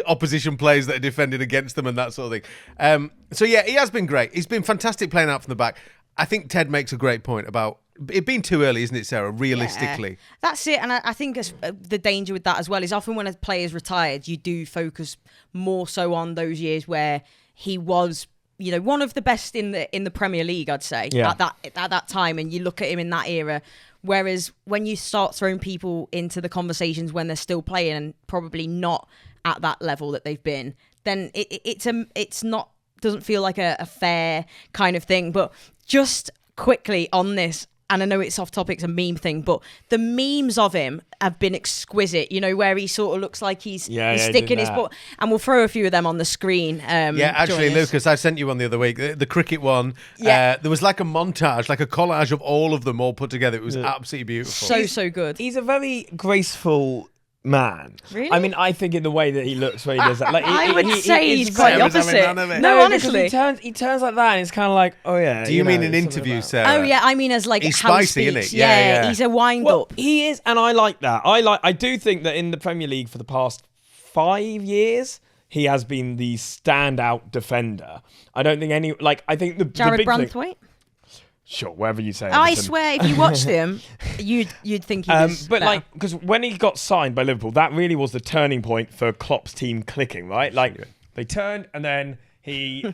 opposition players that are defending against them and that sort of thing. So yeah, he has been great. He's been fantastic playing out from the back. I think Ted makes a great point about it being too early, isn't it, Sarah? Realistically, that's it. And I think the danger with that as well is often when a player's retired, you do focus more so on those years where he was, one of the best in the Premier League, I'd say, at that time, and you look at him in that era. Whereas when you start throwing people into the conversations when they're still playing and probably not at that level that they've been, then it's not, doesn't feel like a fair kind of thing. But just quickly on this, and I know it's off topic, it's a meme thing, but the memes of him have been exquisite, where he sort of looks like he's sticking his butt. And we'll throw a few of them on the screen. Actually, Lucas, I sent you one the other week, the cricket one. Yeah. There was like a montage, like a collage of all of them all put together. It was absolutely beautiful. So good. He's a very graceful man. Really? I mean, I think in the way that he looks when he does that. Like, I would say he's quite the opposite. No, honestly. He turns like that and it's kind of like, oh yeah. Do you mean in interviews, Sarah? Oh yeah, I mean as like he's how spicy, he speaks. isn't he? Yeah. He's a wind-up. He is, and I like that. I do think that in the Premier League for the past 5 years, he has been the standout defender. I don't think I think the Jared big Branthwaite? Sure, whatever you say. I swear, if you watched him, you'd think he was but better. because when he got signed by Liverpool, that really was the turning point for Klopp's team clicking, right? They turned and then so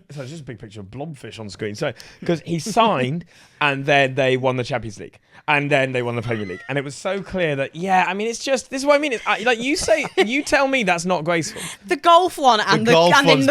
it's just a big picture of blobfish on screen. So because he signed and then they won the Champions League and then they won the Premier League, and it was so clear that I mean, it's just this is what I mean. It's like you tell me that's not graceful. The golf one and in the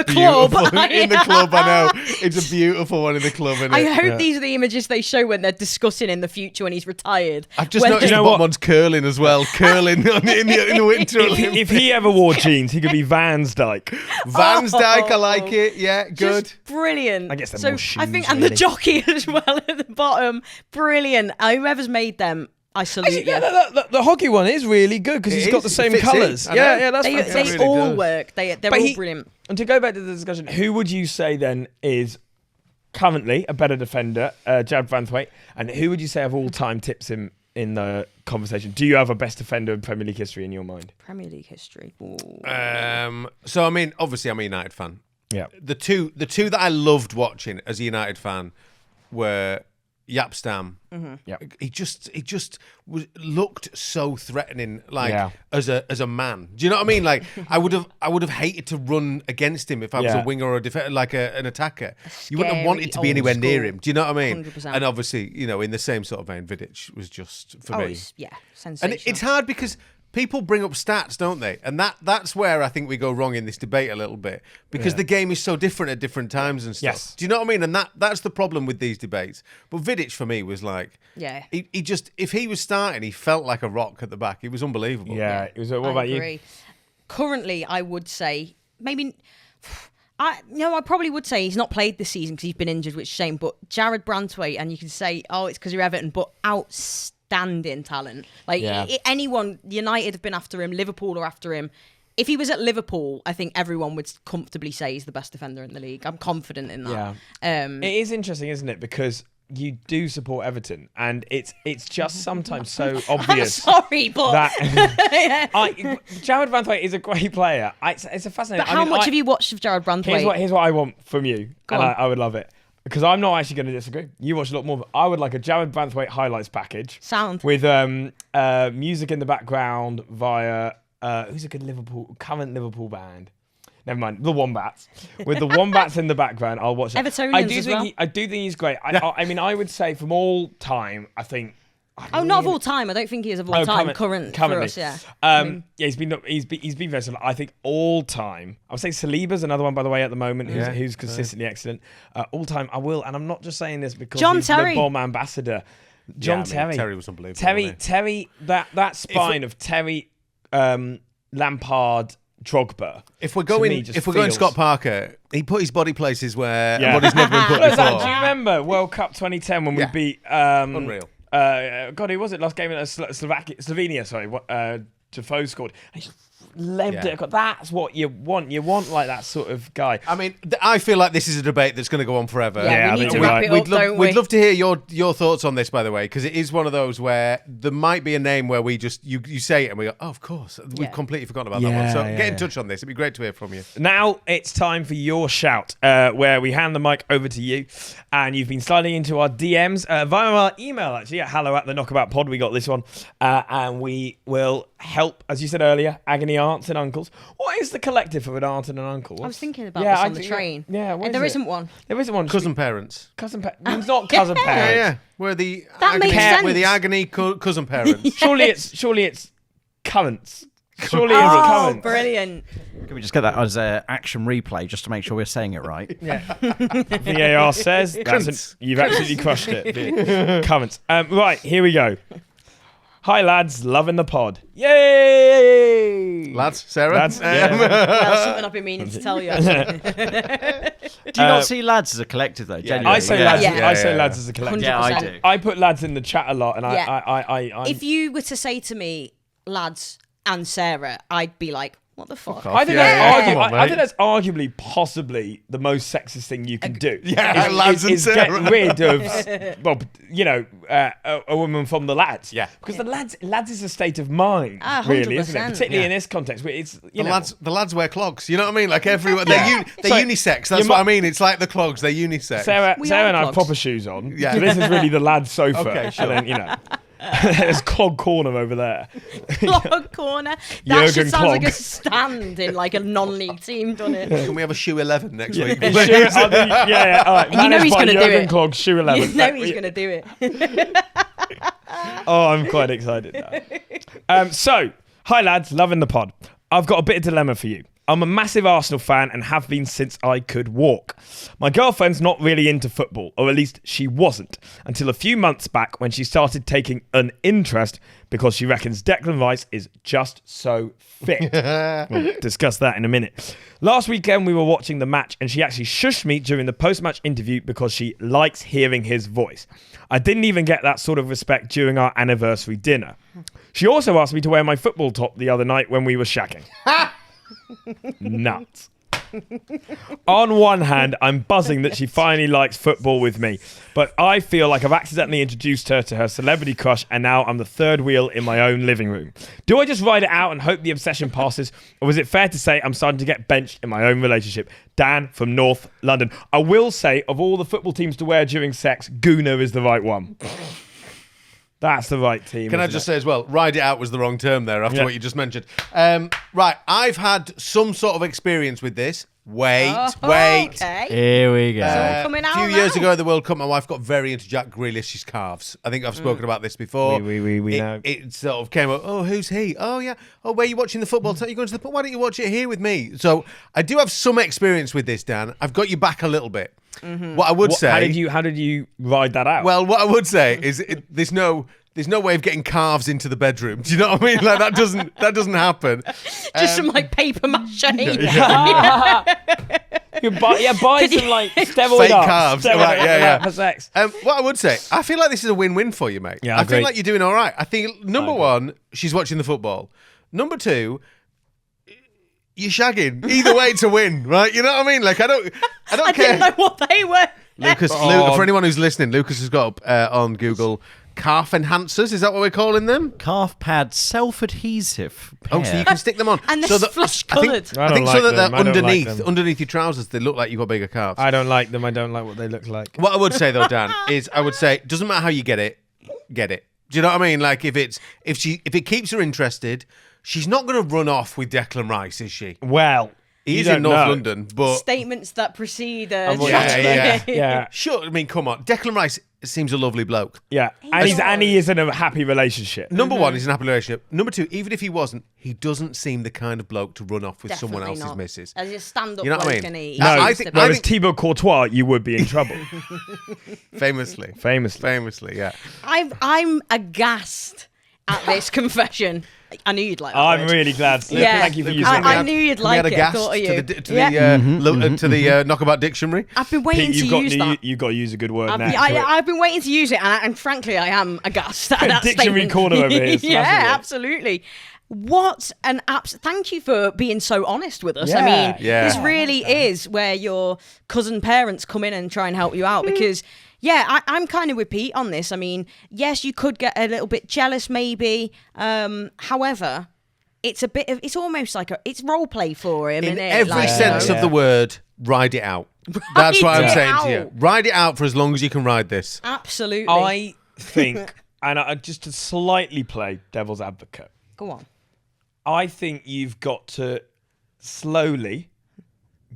club. In the club, I know it's a beautiful one in the club. Isn't it? I hope these are the images they show when they're discussing in the future when he's retired. I've just noticed one's curling as well, curling in the Winter Olympics. If he ever wore jeans, he could be Vans Dyke. Vans Dyke, I like it. Yeah, good. Just brilliant. I guess they're more shoes, I think, and the jockey as well at the bottom, brilliant. Whoever's made them, I salute you. The hockey one is really good because he's got the same colours. Yeah, that's they all work. They're all brilliant. And to go back to the discussion, who would you say then is currently a better defender, Jared Branthwaite, and who would you say of all time tips him in the conversation? Do you have a best defender in Premier League history in your mind? Premier League history. So I mean, obviously, I'm a United fan. Yeah. The two that I loved watching as a United fan were Jaap Stam. Mm-hmm. Yeah. He just looked so threatening, as a man. Do you know what I mean? Like I would have hated to run against him if I was a winger or a defender, like an attacker. You wouldn't have wanted to be anywhere near him. Do you know what I mean? 100%. And obviously, in the same sort of vein, Vidic was just for me. Sensational. And it's hard because people bring up stats, don't they? And that's where I think we go wrong in this debate a little bit, because the game is so different at different times and stuff. Yes. Do you know what I mean? And that's the problem with these debates. But Vidic for me was like, he just, if he was starting, he felt like a rock at the back. It was unbelievable. Yeah. It was. What about you? Currently, I would say maybe. I probably would say he's not played this season because he's been injured, which is a shame. But Jared Branthwaite, and you can say, it's because you're Everton, but outstanding talent. Anyone, United have been after him, Liverpool are after him. If he was at Liverpool, I think everyone would comfortably say he's the best defender in the league. I'm confident in that. Yeah. It is interesting, isn't it? Because you do support Everton, and it's just sometimes so obvious. I'm sorry, but Jared Branthwaite is a great player. It's a fascinating. But how much have you watched of Jared Branthwaite? Here's what I want from you, I would love it. Because I'm not actually going to disagree. You watch a lot more. But I would like a Jared Branthwaite highlights package. Sound. With music in the background via who's a good current Liverpool band? Never mind. The Wombats. With the Wombats in the background, I'll watch that. Evertonians I do as think well. I do think he's great. I mean, I would say from all time, I think. Not of all time. I don't think he is of all time. Currently for us, yeah. Yeah, he's been very similar. I think all time. I would say Saliba's another one, by the way, at the moment, who's consistently excellent. All time, I will, and I'm not just saying this because John he's Terry. the bomb ambassador. Terry was unbelievable. Terry, that spine of Terry, Lampard, Drogba. If we're going Scott Parker, he put his body places where body's never been put Do before. you remember World Cup 2010 when we beat Unreal. God, who was it? Last game in Slovenia. Sorry, Defoe scored. And he just lebbed it. That's what you want. You want like that sort of guy. I mean, I feel like this is a debate that's going to go on forever. Yeah, we need to wrap it up, don't we? We'd love to hear your thoughts on this, by the way, because it is one of those where there might be a name where we just you say it and we go, oh, of course, we've completely forgotten about that one. So get in touch on this. It'd be great to hear from you. Now it's time for your shout, where we hand the mic over to you, and you've been sliding into our DMs via our email, actually, at hello@theknockaboutpod. We got this one, and we will help, as you said earlier, agony aunts and uncles. What is the collective of an aunt and an uncle? I was thinking about this on the train. There isn't one. There isn't one. Cousin parents. It's not cousin parents. Yeah. We're the That makes sense. We're the agony cousin parents. Surely it's currents. Surely it's currents. Brilliant. Can we just get that as an action replay just to make sure we're saying it right? Yeah. VAR says you've absolutely crushed it. Currents. Right, here we go. Hi lads, loving the pod. Yay! Lads, Sarah? Lads, Well, something I've been meaning to tell you. Do you not see lads as a collective though? Genuinely? I say lads. I say lads as a collective. Yeah, I do. I put lads in the chat a lot, and I If you were to say to me, lads and Sarah, I'd be like, what the fuck? I think I think that's arguably, possibly the most sexist thing you can do. Yeah, lads and Sarah. Get rid of, a woman from the lads. Yeah, because the lads is a state of mind, really, isn't it? Particularly in this context, where it's the lads wear clogs. You know what I mean? Like everyone, they're unisex. That's what I mean. It's like the clogs. They're unisex. Sarah and I have proper shoes on. Yeah, so this is really the lads' sofa. Okay, sure. And then, there's Clog Corner over there. Clog Corner. That should sound like a stand in like a non-league team, doesn't it? Can we have a shoe 11 next week? All right. You know he's going to do it. Clog, shoe 11. You know he's going to do it. Oh, I'm quite excited now. So, hi lads, loving the pod. I've got a bit of dilemma for you. I'm a massive Arsenal fan and have been since I could walk. My girlfriend's not really into football, or at least she wasn't, until a few months back when she started taking an interest because she reckons Declan Rice is just so fit. We'll discuss that in a minute. Last weekend we were watching the match and she actually shushed me during the post-match interview because she likes hearing his voice. I didn't even get that sort of respect during our anniversary dinner. She also asked me to wear my football top the other night when we were shacking. Nuts. On one hand, I'm buzzing that she finally likes football with me, but I feel like I've accidentally introduced her to her celebrity crush and now I'm the third wheel in my own living room. Do I just ride it out and hope the obsession passes, or is it fair to say I'm starting to get benched in my own relationship? Dan from North London. I will say, of all the football teams to wear during sex, Gooner is the right one. That's the right team. Can I just say as well, ride it out was the wrong term there after what you just mentioned. Right, I've had some sort of experience with this. Wait. Okay. Here we go. Coming out A few years ago at the World Cup, my wife got very into Jack Grealish's calves. I think I've spoken about this before. We know. It sort of came up, oh, who's he? Oh, yeah. Oh, where are you watching the football? You're going to the why don't you watch it here with me? So I do have some experience with this, Dan. I've got you back a little bit. Mm-hmm. What I would say... How did you ride that out? Well, what I would say is there's no way of getting calves into the bedroom. Do you know what I mean? Like that doesn't happen. Just some like paper mache. You buy some like steroid fake calves. Right, for sex. What I would say, I feel like this is a win-win for you, mate. Yeah, I feel like you're doing all right. I think number one, she's watching the football. Number two, you're shagging. Either way to win, right? You know what I mean? Like I don't care. I didn't know what they were. Lucas, for anyone who's listening, Lucas has got up on Google calf enhancers. Is that what we're calling them? Calf pad self-adhesive pair. Oh, so you can stick them on. And they're flush coloured. I think so that they're underneath your trousers, they look like you've got bigger calves. I don't like them. I don't like what they look like. What I would say though, Dan, is I would say doesn't matter how you get it. Do you know what I mean? Like if it keeps her interested, she's not going to run off with Declan Rice, is she? Well, He's don't in North know. London, but Statements that precede Yeah. Sure, I mean, come on. Declan Rice seems a lovely bloke. Yeah, and he is in a happy relationship. Number one, he's in a happy relationship. Number two, even if he wasn't, he doesn't seem the kind of bloke to run off with someone Definitely else's not. missus. As a stand-up You know what I bloke, mean? and he No, seems I to think- be. Whereas Thibaut Courtois, you would be in trouble. Famously, yeah. I'm aghast at this confession. I knew you'd like that I'm word. really glad. Yeah. Thank you for using I that. knew you'd Can we like add a it. gas Thought of you. to the Knockabout dictionary? I've been waiting Pete, to use that. you've got to use a good word I've next. I've been waiting to use it, and frankly, I am aghast at that Dictionary statement. corner over here, smashing Yeah, it. absolutely. What an thank you for being so honest with us. I Yeah. mean, Yeah. this really is where your cousin parents come in and try and help you out because. Yeah, I'm kind of with Pete on this. I mean, yes, you could get a little bit jealous, maybe. However, it's almost like it's role play for him, In isn't it? every Like, sense of the word, ride it out. That's what I'm Ride it saying to you. out. Ride it out for as long as you can ride this. Absolutely. I think, and just to slightly play devil's advocate, Go on. I think you've got to slowly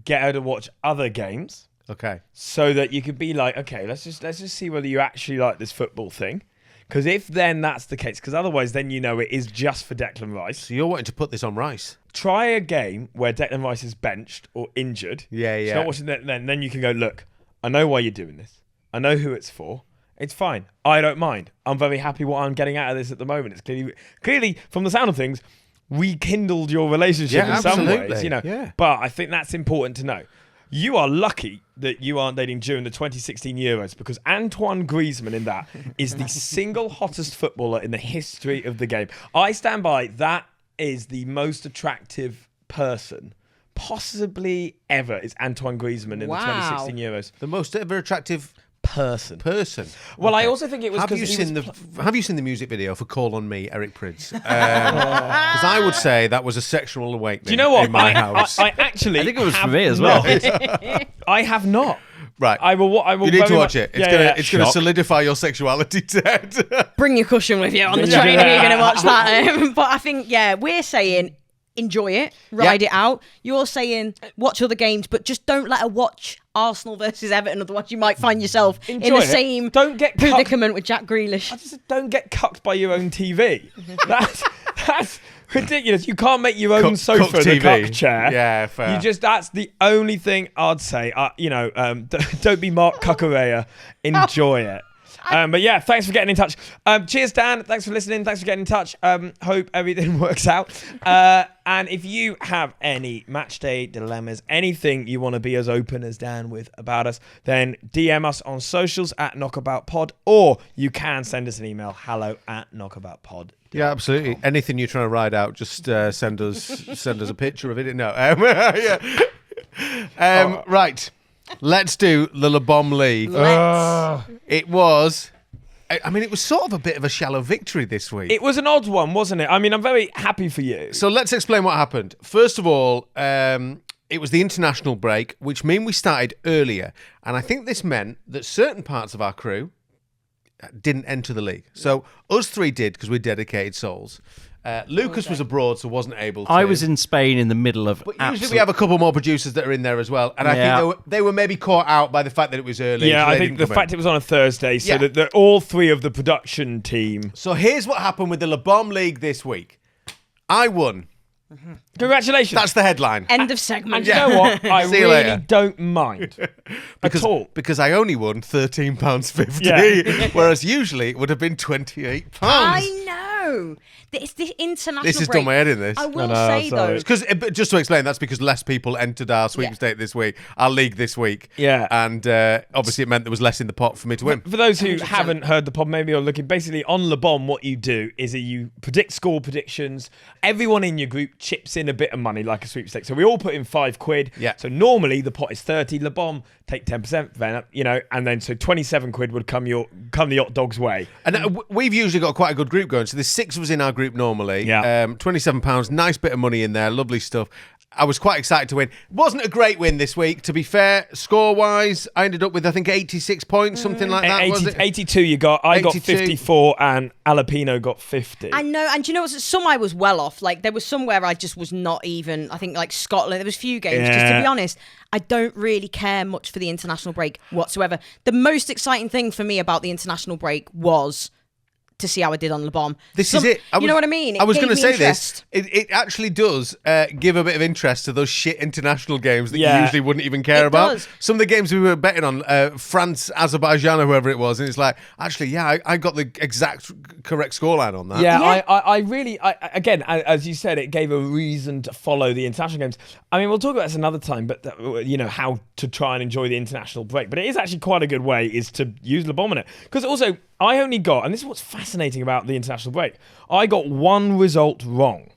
get her to watch other games. Okay. So that you could be like, okay, let's just see whether you actually like this football thing. Because if then that's the case, because otherwise then you know it is just for Declan Rice. So you're wanting to put this on Rice? Try a game where Declan Rice is benched or injured. Yeah. Start watching that, then you can go, look, I know why you're doing this. I know who it's for. It's fine. I don't mind. I'm very happy what I'm getting out of this at the moment. It's clearly from the sound of things, rekindled your relationship in some absolutely. ways, you know. Yeah. But I think that's important to know. You are lucky that you aren't dating during the 2016 Euros because Antoine Griezmann in that is the single hottest footballer in the history of the game. I stand by that is the most attractive person possibly ever is Antoine Griezmann in the 2016 Euros. The most ever attractive Person. Well, Okay. I also think it was Have because have you seen the music video for "Call on Me," Eric Prydz? Because I would say that was a sexual awakening. Do you know what? In my house. I actually I think it was for have me as well. not. I have not. Right. I will. You need very to watch much- it. It's Yeah, gonna yeah. it's gonna Shock. solidify your sexuality, Ted. Bring your cushion with you on the Yeah. train if you're going to watch that. But I think, we're saying enjoy it, ride it out. You're saying watch other games, but just don't let her watch Arsenal versus Everton, otherwise you might find yourself in Enjoy the it. same Don't get cucked. predicament with Jack Grealish. I just don't get cucked by your own TV. That's ridiculous. You can't make your own sofa Cuck the TV. cuck chair. Yeah, fair. That's the only thing I'd say. Don't be Mark Cucurella. Enjoy it. But yeah, thanks for getting in touch. Cheers, Dan. Thanks for listening. Thanks for getting in touch. Hope everything works out. And if you have any match day dilemmas, anything you want to be as open as Dan with about us, then DM us on socials at knockaboutpod, or you can send us an email, hello@knockaboutpod. Yeah, absolutely. Anything you're trying to ride out, just send us a picture of it. No, right. Let's do the Le Bon League. It was. I mean, it was sort of a bit of a shallow victory this week. It was an odd one, wasn't it? I mean, I'm very happy for you. So let's explain what happened. First of all, it was the international break, which meant we started earlier. And I think this meant that certain parts of our crew didn't enter the league. So us three did because we're dedicated souls. Lucas was abroad, so wasn't able to. I was in Spain in the middle of. But usually we have a couple more producers that are in there as well. And I think they were maybe caught out by the fact that it was early. Yeah, so I they think didn't the come fact in. it was on a Thursday, so Yeah. that all three of the production team. So here's what happened with the Le Bon League this week. I won. Congratulations. That's the headline. End of segment. And you know what? I See you really later. don't mind at all. Because I only won £13.50, Yeah. whereas usually it would have been £28. I know. It's the international This has break. done my head in this. I will know, say, sorry. though. Because just to explain, that's because less people entered our sweepstake this week, our league this week. Yeah. And obviously it meant there was less in the pot for me to win. For those who haven't heard the pod, maybe you're looking. Basically, on Le Bon, what you do is that you predict score predictions. Everyone in your group chips in a bit of money, like a sweepstake. So we all put in £5. Yeah. So normally the pot is 30. Le Bon, take 10%, then and then so 27 quid would come the hot dog's way. And we've usually got quite a good group going. So there's 6 of us in our group normally. Yeah. £27, nice bit of money in there, lovely stuff. I was quite excited to win. Wasn't a great win this week, to be fair. Score-wise, I ended up with, I think, 86 points, something like that, was it? 82 you got. I got 82. 54 and Alapino got 50. I know, and do you know what? Some I was well off. Like, there was some where I just was not even, I think, like Scotland. There was a few games. Just to be honest, I don't really care much for the international break whatsoever. The most exciting thing for me about the international break was to see how I did on Le Bon. This is it. You know what I mean? I was going to say interest. this. It actually does give a bit of interest to those shit international games that you usually wouldn't even care about. Does. Some of the games we were betting on, France, Azerbaijan, or whoever it was, and it's like, actually, I got the exact correct scoreline on that. Yeah, I really, again, as you said, it gave a reason to follow the international games. I mean, we'll talk about this another time, but how to try and enjoy the international break. But it is actually quite a good way is to use Le Bon in it. Because also, I only got, and this is what's fascinating about the international break, I got one result wrong.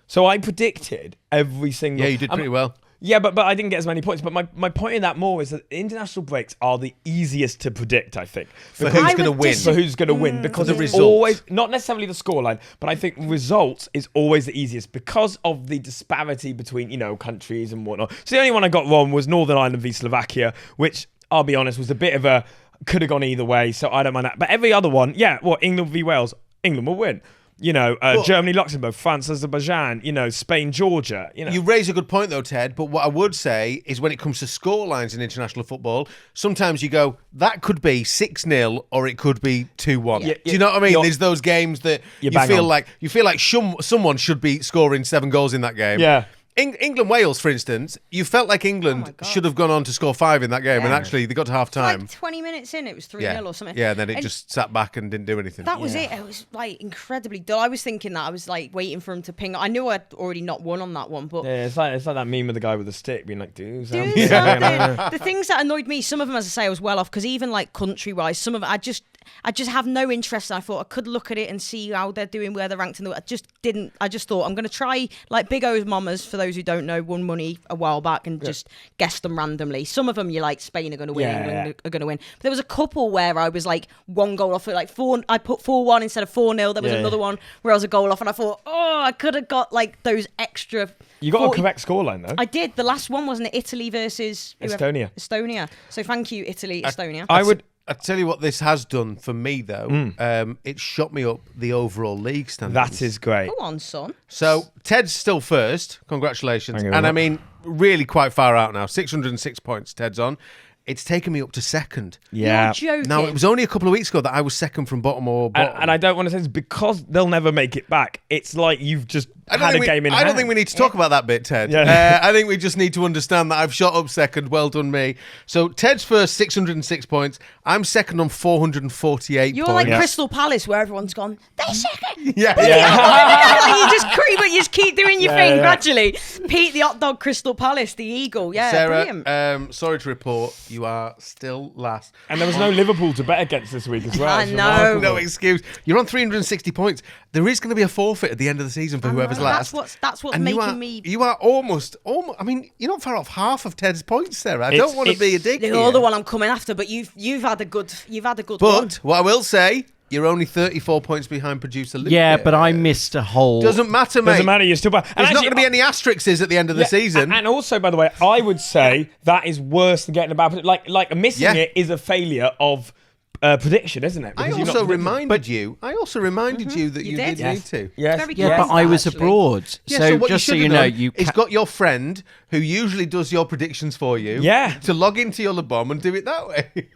So I predicted every single... Yeah, you did pretty well. Yeah, but I didn't get as many points. But my point in that more is that international breaks are the easiest to predict, I think. For who's going to win. For who's going to win. Because the it's result. always, not necessarily the scoreline, but I think results is always the easiest because of the disparity between, countries and whatnot. So the only one I got wrong was Northern Ireland v Slovakia, which, I'll be honest, was a bit of a... could have gone either way, so I don't mind that. But every other one, England v Wales, England will win. Germany, Luxembourg, France, Azerbaijan, Spain, Georgia. You raise a good point, though, Ted, but what I would say is when it comes to scorelines in international football, sometimes you go, that could be 6-0 or it could be 2-1. Do you know what I mean? There's those games that you feel like someone should be scoring 7 goals in that game. Yeah. England-Wales, for instance, you felt like England should have gone on to score 5 in that game, and actually they got to half-time. Like 20 minutes in, it was 3-0 or something. Yeah, and then it just sat back and didn't do anything. That was it. It was like incredibly dull. I was thinking that. I was like waiting for him to ping. I knew I'd already not won on that one, but... Yeah, it's like that meme of the guy with the stick being like, do something. The things that annoyed me, some of them, as I say, I was well off, because even like country-wise, some of it, I just have no interest. I thought I could look at it and see how they're doing, where they're ranked in the... I just didn't. I just thought I'm going to try, like Big O's Mamas, for those who don't know, won money a while back and just guess them randomly. Some of them you're like, Spain are going to win, England are going to win. But there was a couple where I was like 1 goal off, like 4. I put 4-1 instead of 4-0. There was another one where I was a goal off, and I thought, I could have got like those extra. You got 40. A correct scoreline though. I did. The last one wasn't it Italy versus Estonia. So thank you, Italy, Estonia. I tell you what this has done for me, though. It shot me up the overall league standings. That is great. Go on, son. So Ted's still first. Congratulations. Thank you. And I mean, really quite far out now. 606 points Ted's on. It's taken me up to second. Yeah. You're joking. Now, it was only a couple of weeks ago that I was second from bottom or bottom. And I don't want to say this because they'll never make it back. It's like you've just had a game in hand. I don't think we need to talk about that bit, Ted. Yeah. I think we just need to understand that I've shot up second. Well done, me. So Ted's first, 606 points. I'm second on 448 You're points. like Crystal Palace, where everyone's gone, they're second. Yeah. You just keep doing your thing gradually. Pete, the hot dog, Crystal Palace, the eagle. Yeah, Sarah, brilliant. sorry to report, you are still last. And there was no Liverpool to bet against this week as well. I know. No excuse. You're on 360 points. There is going to be a forfeit at the end of the season for whoever's last. That's what's And making me. You are almost. I mean, you're not far off half of Ted's points, Sarah. I don't want to be a dick. The other one I'm coming after, but you've had a good But one. what I will say, you're only 34 points behind producer Luke. Yeah, but I missed a whole... Doesn't matter, mate. Doesn't matter, you're still bad. There's not going to be any asterisks at the end of the season. And also, by the way, I would say that is worse than getting a bad prediction. Like missing it is a failure of prediction, isn't it? I Because also reminded you that you did need to. Yes. Very Yeah, close, but I was actually. abroad. Yeah, so what just you so should you have know, done is got your friend who usually does your predictions for you to log into your Le Bon and do it that way.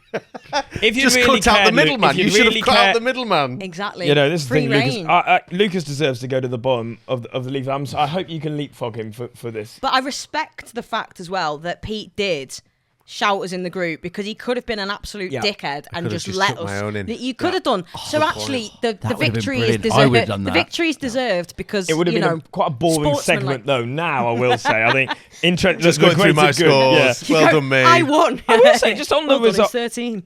If you just really cut out care, the middleman. Luke, if you should really have cut care, out the middleman. Exactly. this is the Free thing, Lucas. reign. Lucas deserves to go to the bottom of the league. I hope you can leapfrog him for this. But I respect the fact as well that Pete did shout us in the group, because he could have been an absolute dickhead and just let us. You could have done. So actually, the victory is deserved. The victory is deserved because it would have been quite a boring segment, though. Now I will say, I think just going through my scores. Well done, me. I won. I will say, just on the results. 13.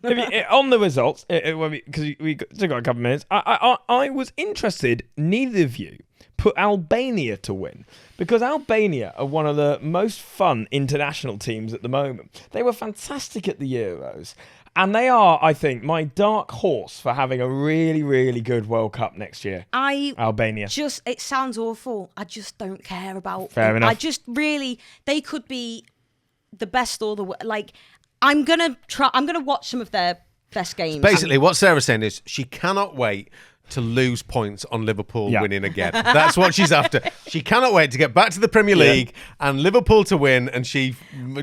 On the results, because we still got a couple of minutes. I was interested. Neither of you put Albania to win, because Albania are one of the most fun international teams at the moment. They were fantastic at the Euros. And they are, I think, my dark horse for having a really, really good World Cup next year. Albania. It sounds awful. I just don't care about Fair enough. I just really, they could be the best or the like. I'm gonna watch some of their best games. Basically, what Sarah's saying is she cannot wait to lose points on Liverpool winning again. That's what she's after. She cannot wait to get back to the Premier League and Liverpool to win, and she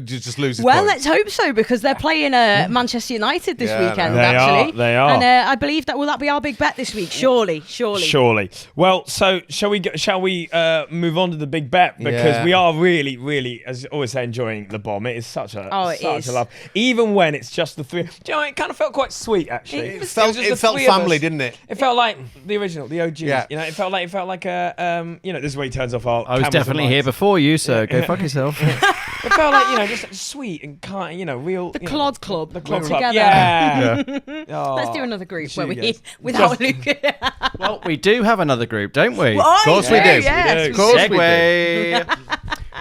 just loses Well, points. let's hope so, because they're playing Manchester United this weekend, They actually. They are. And I believe that will be our big bet this week? Surely. Well, so shall we move on to the big bet, because we are really, really, as I always say, enjoying the bomb. It is such a love, even when it's just the three. Do you know, it kind of felt quite sweet actually. It felt family, didn't it? It felt like the original, the OG. Yeah. You know, it felt like a this is where he turns off our. I was definitely here before you, so go fuck yourself. It felt like just sweet and kind, real. The Clod Club. The Clod Club. Club. Yeah. Oh, let's do another group where without Luke. Well, we do have another group, don't we? Well, Of course we do. Yes. Of course we do. Segway.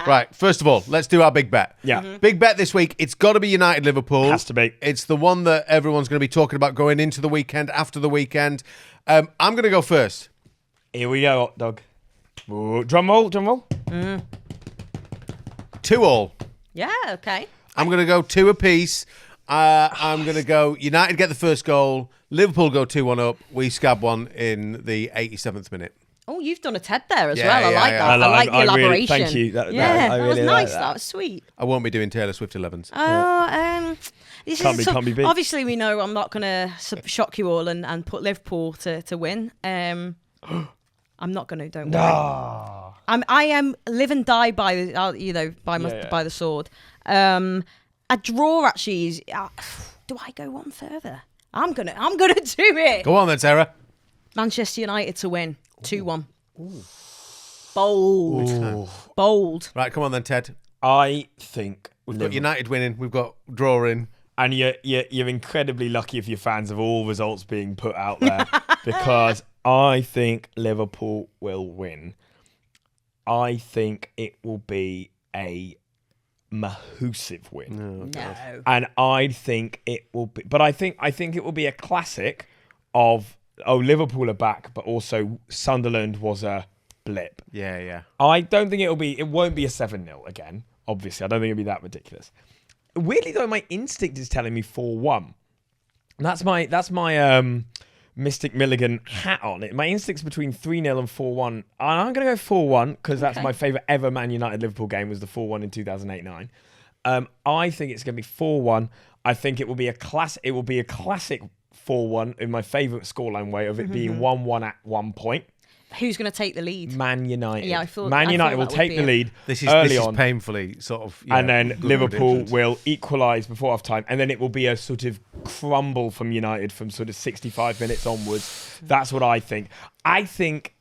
Right, first of all, let's do our big bet. Yeah. Big bet this week, it's got to be United Liverpool. Has to be. It's the one that everyone's going to be talking about going into the weekend, after the weekend. I'm going to go first. Here we go, hot dog. Ooh, drum roll. 2-2. Yeah, okay. I'm going to go 2 apiece. I'm going to go United get the first goal, Liverpool go 2-1 up, we scab one in the 87th minute. Oh, you've done a TED there as Yeah, well. I yeah, like yeah. that. I like the really- elaboration. thank you. That That was really nice. like that. That was sweet. I won't be doing Taylor Swift 11s. This Can't is be beat. obviously we know I'm not going to shock you all and put Liverpool to win. I'm not going to. Don't worry. I am live and die by the by the sword. A draw actually is. Do I go one further? I'm gonna do it. Go on then, Sarah. Manchester United to win 2-1. Bold. Right, come on then, Ted. I think We've got United winning. We've got drawing. And you're incredibly lucky if you're fans of all results being put out there, because I think Liverpool will win. I think it will be a massive win. No. And I think it will be, but I think it will be a classic of Liverpool are back, but also Sunderland was a blip. Yeah. I don't think it won't be a 7-0 again. Obviously, I don't think it'll be that ridiculous. Weirdly though, my instinct is telling me 4-1. That's my Mystic Milligan hat on it. My instinct's between 3-0 and 4-1. And I'm going to go 4-1 because that's my favourite ever Man United Liverpool game was the 4-1 in 2008-9. I think it's going to be 4-1. I think it will be a classic 4-1 in my favourite scoreline way of it being 1-1 at one point. Who's going to take the lead? Man United. Yeah, I thought Man United will that would take be the lead This early is on. painfully sort of... And then good Liverpool predictions. will equalise before half time. And then it will be a sort of crumble from United from sort of 65 minutes onwards. That's what I think. I think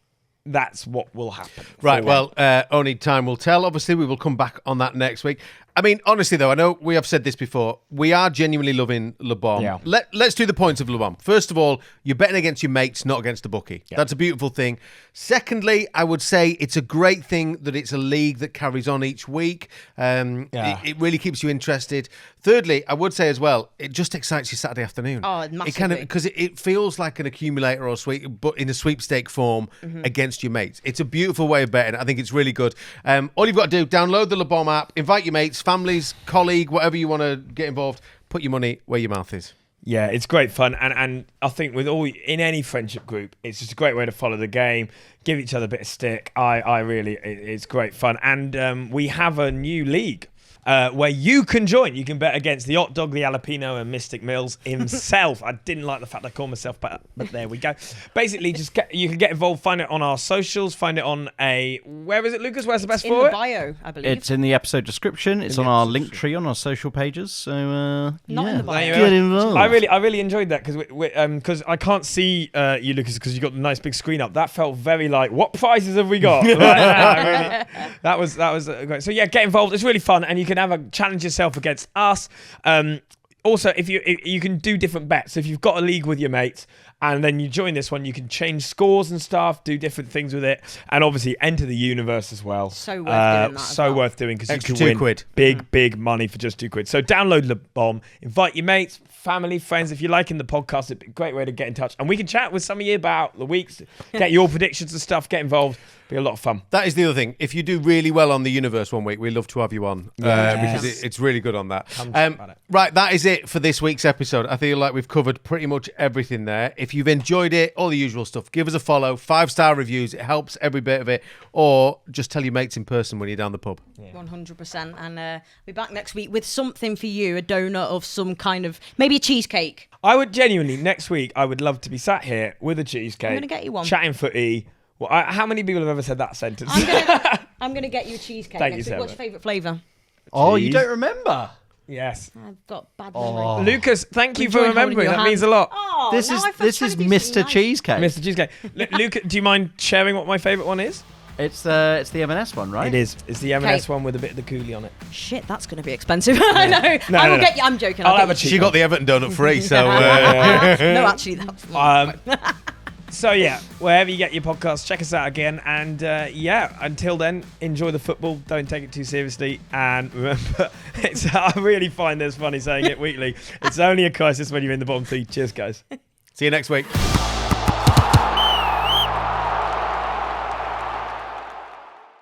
that's what will happen. Right, well, only time will tell. Obviously, we will come back on that next week. I mean, honestly, though, I know we have said this before. We are genuinely loving Le Bon. Yeah. Let's do the points of Le Bon. First of all, you're betting against your mates, not against the bookie. Yeah. That's a beautiful thing. Secondly, I would say it's a great thing that it's a league that carries on each week. It really keeps you interested. Thirdly, I would say as well, it just excites you Saturday afternoon. Oh, massively. It kind of, because it feels like an accumulator or but in a sweepstake form against your mates. It's a beautiful way of betting. I think it's really good. All you've got to do, download the Le Bon app, invite your mates, families, colleague, whatever you want to get involved, put your money where your mouth is. Yeah, it's great fun. And I think in any friendship group, it's just a great way to follow the game, give each other a bit of stick. It's great fun. And we have a new league where you can join. You can bet against the Hot Dog, the Jalapeno, and Mystic Mills himself. I didn't like the fact I call myself, but there we go. Basically, you can get involved. Find it on our socials. Find it on where is it, Lucas? Where's the best in for the it? bio, I believe. It's in the episode description. It's on our link tree on our social pages. So Not in the bio. Get involved. I really enjoyed that because I can't see you, Lucas, because you got the nice big screen up. That felt very like, what prizes have we got? That was great. So yeah, get involved. It's really fun, and you can challenge yourself against us. Also, if you can do different bets. So if you've got a league with your mates and then you join this one, you can change scores and stuff, do different things with it, and obviously enter the universe as well. So worth doing that. So worth doing because you Extra can win £2. big money for just £2. So download the bomb, invite your mates, family, friends. If you're liking the podcast, it'd be a great way to get in touch, and we can chat with some of you about the weeks, get your predictions and stuff, get involved. Be a lot of fun. That is the other thing. If you do really well on the universe one week, we'd love to have you on because it's really good on that. Right, that is it for this week's episode. I feel like we've covered pretty much everything there. If you've enjoyed it, all the usual stuff, give us a follow, 5-star reviews. It helps every bit of it. Or just tell your mates in person when you're down the pub. 100%. And we're back next week with something for you, a donut of some kind of, maybe a cheesecake. I would genuinely, next week, I would love to be sat here with a cheesecake. I'm going to get you one. Chatting footy. Well, how many people have ever said that sentence? I'm going to get you a cheesecake Thank next you, week. What's Sarah. your favourite flavour? Oh, you don't remember? Yes. I've got bad memory. Lucas, thank you for Enjoyed holding remembering. your That hand. means a lot. Oh, This now is I feel this trying is to do Mr. something nice. Mr. Cheesecake. Cheesecake. Lucas, do you mind sharing what my favourite one is? It's the M&S one, right? It is. It's the M&S Okay. one with a bit of the coolie on it. Shit, that's going to be expensive. I know. No, I will no. get you. I'm joking. I'll I'll have a get cheap She got the Everton donut free, so... No, actually, that's So yeah, wherever you get your podcasts, check us out again. And until then, enjoy the football. Don't take it too seriously. And remember, I really find this funny saying it weekly. It's only a crisis when you're in the bottom three. Cheers, guys. See you next week.